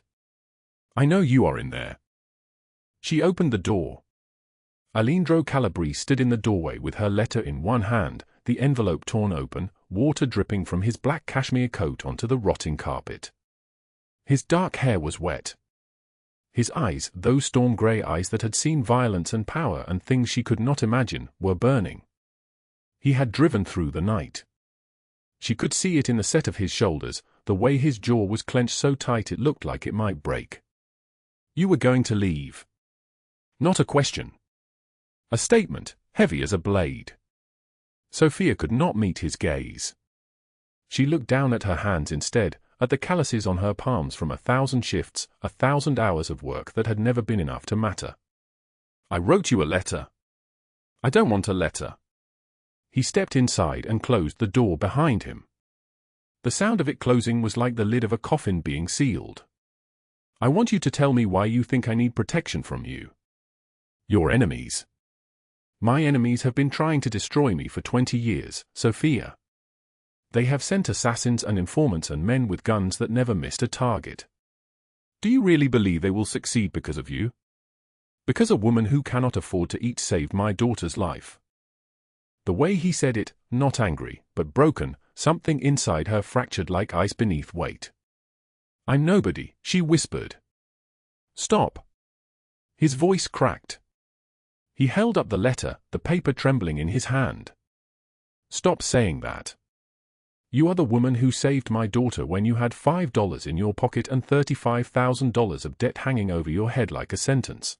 I know you are in there. She opened the door. Alejandro Calabrese stood in the doorway with her letter in one hand, the envelope torn open, water dripping from his black cashmere coat onto the rotting carpet. His dark hair was wet. His eyes, those storm-grey eyes that had seen violence and power and things she could not imagine, were burning. He had driven through the night. She could see it in the set of his shoulders, the way his jaw was clenched so tight it looked like it might break. You were going to leave. Not a question. A statement, heavy as a blade. Sofia could not meet his gaze. She looked down at her hands instead, at the calluses on her palms from 1,000 shifts, 1,000 hours of work that had never been enough to matter. I wrote you a letter. I don't want a letter. He stepped inside and closed the door behind him. The sound of it closing was like the lid of a coffin being sealed. I want you to tell me why you think I need protection from you. Your enemies. My enemies have been trying to destroy me for 20 years, Sofia. They have sent assassins and informants and men with guns that never missed a target. Do you really believe they will succeed because of you? Because a woman who cannot afford to eat saved my daughter's life. The way he said it, not angry, but broken, something inside her fractured like ice beneath weight. I'm nobody, she whispered. Stop. His voice cracked. He held up the letter, the paper trembling in his hand. Stop saying that. You are the woman who saved my daughter when you had $5 in your pocket and $35,000 of debt hanging over your head like a sentence.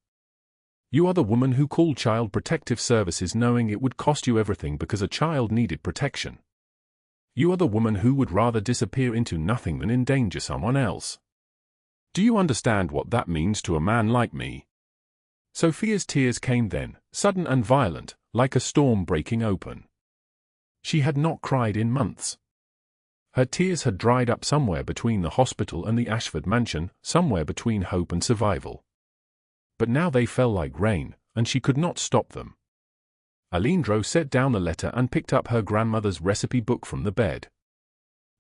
You are the woman who called Child Protective Services knowing it would cost you everything because a child needed protection. You are the woman who would rather disappear into nothing than endanger someone else. Do you understand what that means to a man like me? Sofia's tears came then, sudden and violent, like a storm breaking open. She had not cried in months. Her tears had dried up somewhere between the hospital and the Ashford mansion, somewhere between hope and survival. But now they fell like rain, and she could not stop them. Alindro set down the letter and picked up her grandmother's recipe book from the bed.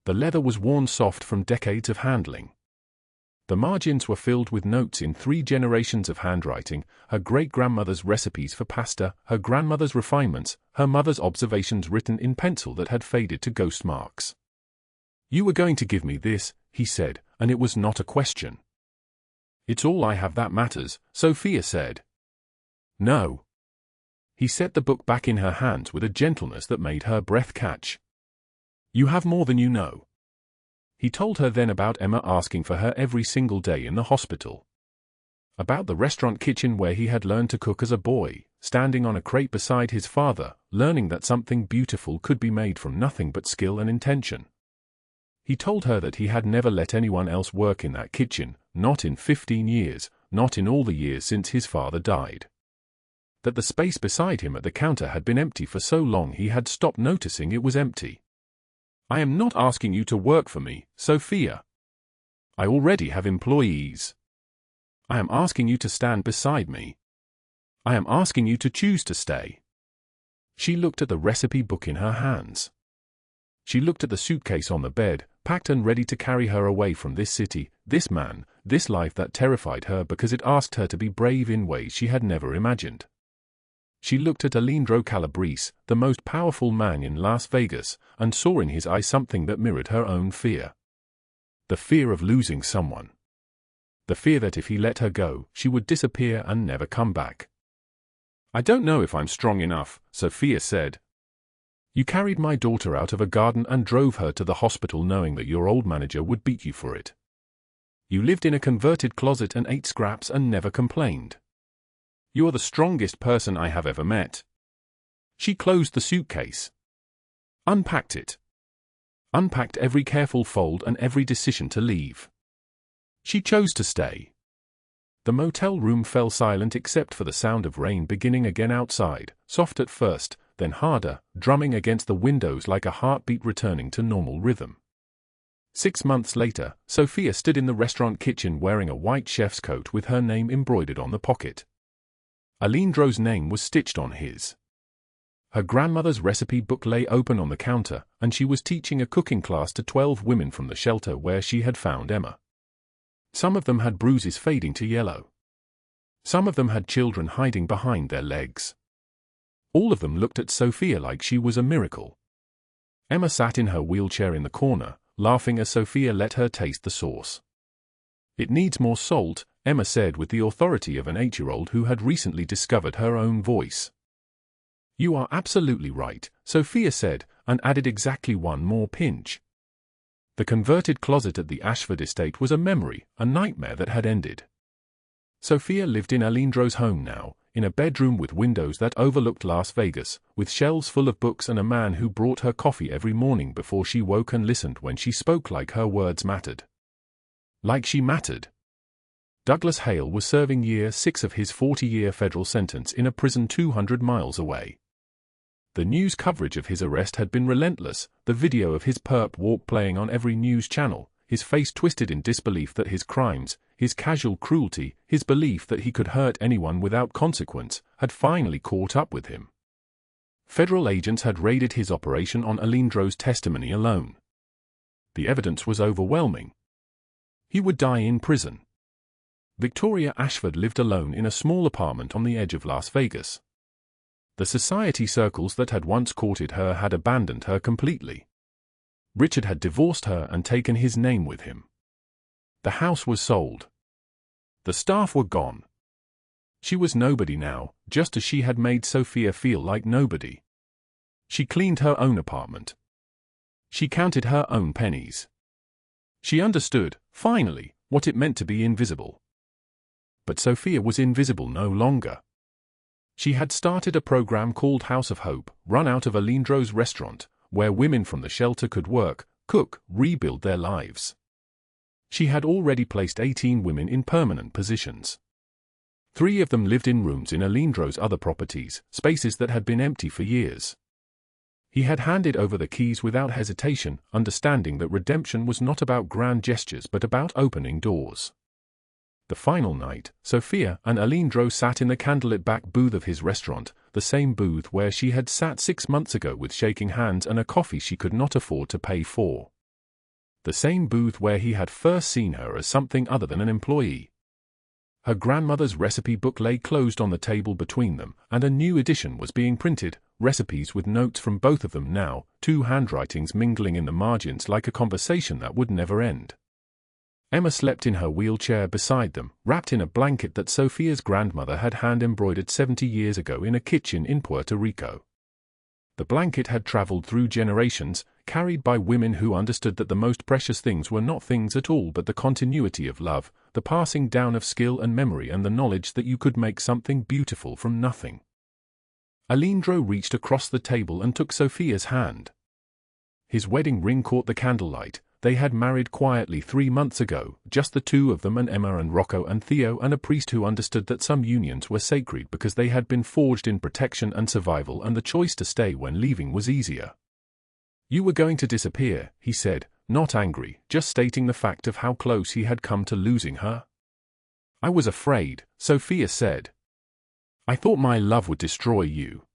The leather was worn soft from decades of handling. The margins were filled with notes in 3 generations of handwriting, her great-grandmother's recipes for pasta, her grandmother's refinements, her mother's observations written in pencil that had faded to ghost marks. You were going to give me this, he said, and it was not a question. It's all I have that matters, Sofia said. No. He set the book back in her hands with a gentleness that made her breath catch. You have more than you know. He told her then about Emma asking for her every single day in the hospital. About the restaurant kitchen where he had learned to cook as a boy, standing on a crate beside his father, learning that something beautiful could be made from nothing but skill and intention. He told her that he had never let anyone else work in that kitchen, not in 15 years, not in all the years since his father died. That the space beside him at the counter had been empty for so long he had stopped noticing it was empty. I am not asking you to work for me, Sofia. I already have employees. I am asking you to stand beside me. I am asking you to choose to stay. She looked at the recipe book in her hands. She looked at the suitcase on the bed, packed and ready to carry her away from this city, this man, this life that terrified her because it asked her to be brave in ways she had never imagined. She looked at Alindro Calabrese, the most powerful man in Las Vegas, and saw in his eyes something that mirrored her own fear. The fear of losing someone. The fear that if he let her go, she would disappear and never come back. I don't know if I'm strong enough, Sofia said. You carried my daughter out of a garden and drove her to the hospital knowing that your old manager would beat you for it. You lived in a converted closet and ate scraps and never complained. You are the strongest person I have ever met. She closed the suitcase. Unpacked it. Unpacked every careful fold and every decision to leave. She chose to stay. The motel room fell silent except for the sound of rain beginning again outside, soft at first, then harder, drumming against the windows like a heartbeat returning to normal rhythm. 6 months later, Sofia stood in the restaurant kitchen wearing a white chef's coat with her name embroidered on the pocket. Alindro's name was stitched on his. Her grandmother's recipe book lay open on the counter, and she was teaching a cooking class to 12 women from the shelter where she had found Emma. Some of them had bruises fading to yellow. Some of them had children hiding behind their legs. All of them looked at Sofia like she was a miracle. Emma sat in her wheelchair in the corner, laughing as Sofia let her taste the sauce. It needs more salt, Emma said with the authority of an 8-year-old who had recently discovered her own voice. You are absolutely right, Sofia said, and added exactly one more pinch. The converted closet at the Ashford estate was a memory, a nightmare that had ended. Sofia lived in Alindro's home now, in a bedroom with windows that overlooked Las Vegas, with shelves full of books and a man who brought her coffee every morning before she woke and listened when she spoke like her words mattered. Like she mattered. Douglas Hale was serving year 6 of his 40-year federal sentence in a prison 200 miles away. The news coverage of his arrest had been relentless, the video of his perp walk playing on every news channel, his face twisted in disbelief that his crimes, his casual cruelty, his belief that he could hurt anyone without consequence, had finally caught up with him. Federal agents had raided his operation on Alindro's testimony alone. The evidence was overwhelming. He would die in prison. Victoria Ashford lived alone in a small apartment on the edge of Las Vegas. The society circles that had once courted her had abandoned her completely. Richard had divorced her and taken his name with him. The house was sold. The staff were gone. She was nobody now, just as she had made Sofia feel like nobody. She cleaned her own apartment. She counted her own pennies. She understood, finally, what it meant to be invisible. But Sofia was invisible no longer. She had started a program called House of Hope, run out of Alindro's restaurant, where women from the shelter could work, cook, rebuild their lives. She had already placed 18 women in permanent positions. 3 of them lived in rooms in Alindro's other properties, spaces that had been empty for years. He had handed over the keys without hesitation, understanding that redemption was not about grand gestures but about opening doors. The final night, Sofia and Alindro sat in the candlelit back booth of his restaurant, the same booth where she had sat 6 months ago with shaking hands and a coffee she could not afford to pay for. The same booth where he had first seen her as something other than an employee. Her grandmother's recipe book lay closed on the table between them, and a new edition was being printed, recipes with notes from both of them now, 2 handwritings mingling in the margins like a conversation that would never end. Emma slept in her wheelchair beside them, wrapped in a blanket that Sofia's grandmother had hand-embroidered 70 years ago in a kitchen in Puerto Rico. The blanket had traveled through generations, carried by women who understood that the most precious things were not things at all but the continuity of love, the passing down of skill and memory and the knowledge that you could make something beautiful from nothing. Alindro reached across the table and took Sofia's hand. His wedding ring caught the candlelight. They had married quietly 3 months ago, just the 2 of them, and Emma and Rocco and Theo, and a priest who understood that some unions were sacred because they had been forged in protection and survival, and the choice to stay when leaving was easier. "You were going to disappear," he said, not angry, just stating the fact of how close he had come to losing her. "I was afraid," Sofia said. "I thought my love would destroy you.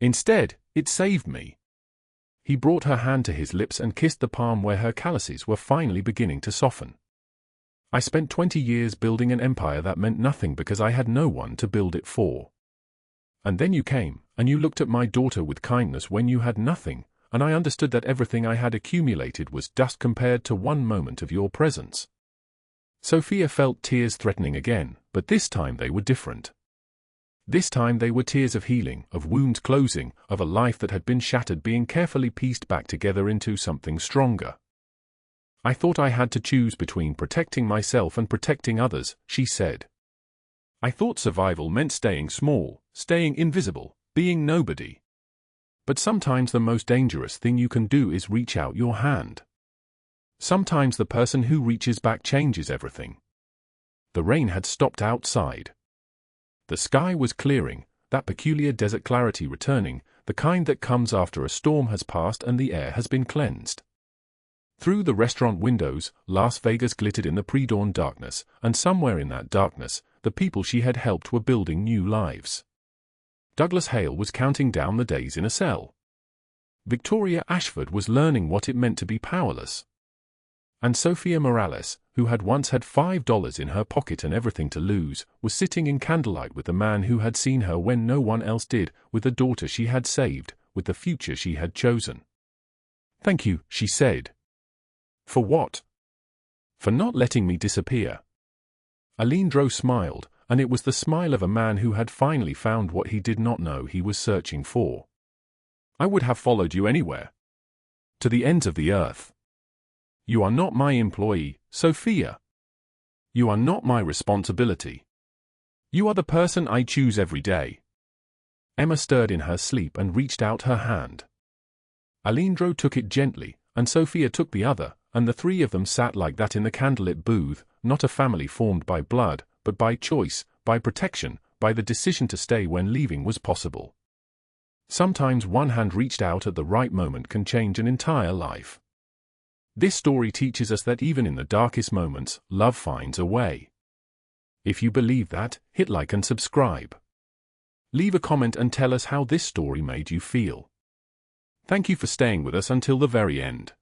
Instead, it saved me." He brought her hand to his lips and kissed the palm where her calluses were finally beginning to soften. "I spent 20 years building an empire that meant nothing because I had no one to build it for. And then you came, and you looked at my daughter with kindness when you had nothing, and I understood that everything I had accumulated was dust compared to one moment of your presence." Sofia felt tears threatening again, but this time they were different. This time they were tears of healing, of wounds closing, of a life that had been shattered being carefully pieced back together into something stronger. "I thought I had to choose between protecting myself and protecting others," she said. "I thought survival meant staying small, staying invisible, being nobody. But sometimes the most dangerous thing you can do is reach out your hand. Sometimes the person who reaches back changes everything." The rain had stopped outside. The sky was clearing, that peculiar desert clarity returning, the kind that comes after a storm has passed and the air has been cleansed. Through the restaurant windows, Las Vegas glittered in the pre-dawn darkness, and somewhere in that darkness, the people she had helped were building new lives. Douglas Hale was counting down the days in a cell. Victoria Ashford was learning what it meant to be powerless. And Sofia Morales, who had once had $5 in her pocket and everything to lose, was sitting in candlelight with the man who had seen her when no one else did, with the daughter she had saved, with the future she had chosen. "Thank you," she said. "For what?" "For not letting me disappear." Alindro smiled, and it was the smile of a man who had finally found what he did not know he was searching for. "I would have followed you anywhere. To the ends of the earth. You are not my employee, Sofia. You are not my responsibility. You are the person I choose every day." Emma stirred in her sleep and reached out her hand. Alindro took it gently, and Sofia took the other, and the 3 of them sat like that in the candlelit booth, not a family formed by blood, but by choice, by protection, by the decision to stay when leaving was possible. Sometimes one hand reached out at the right moment can change an entire life. This story teaches us that even in the darkest moments, love finds a way. If you believe that, hit like and subscribe. Leave a comment and tell us how this story made you feel. Thank you for staying with us until the very end.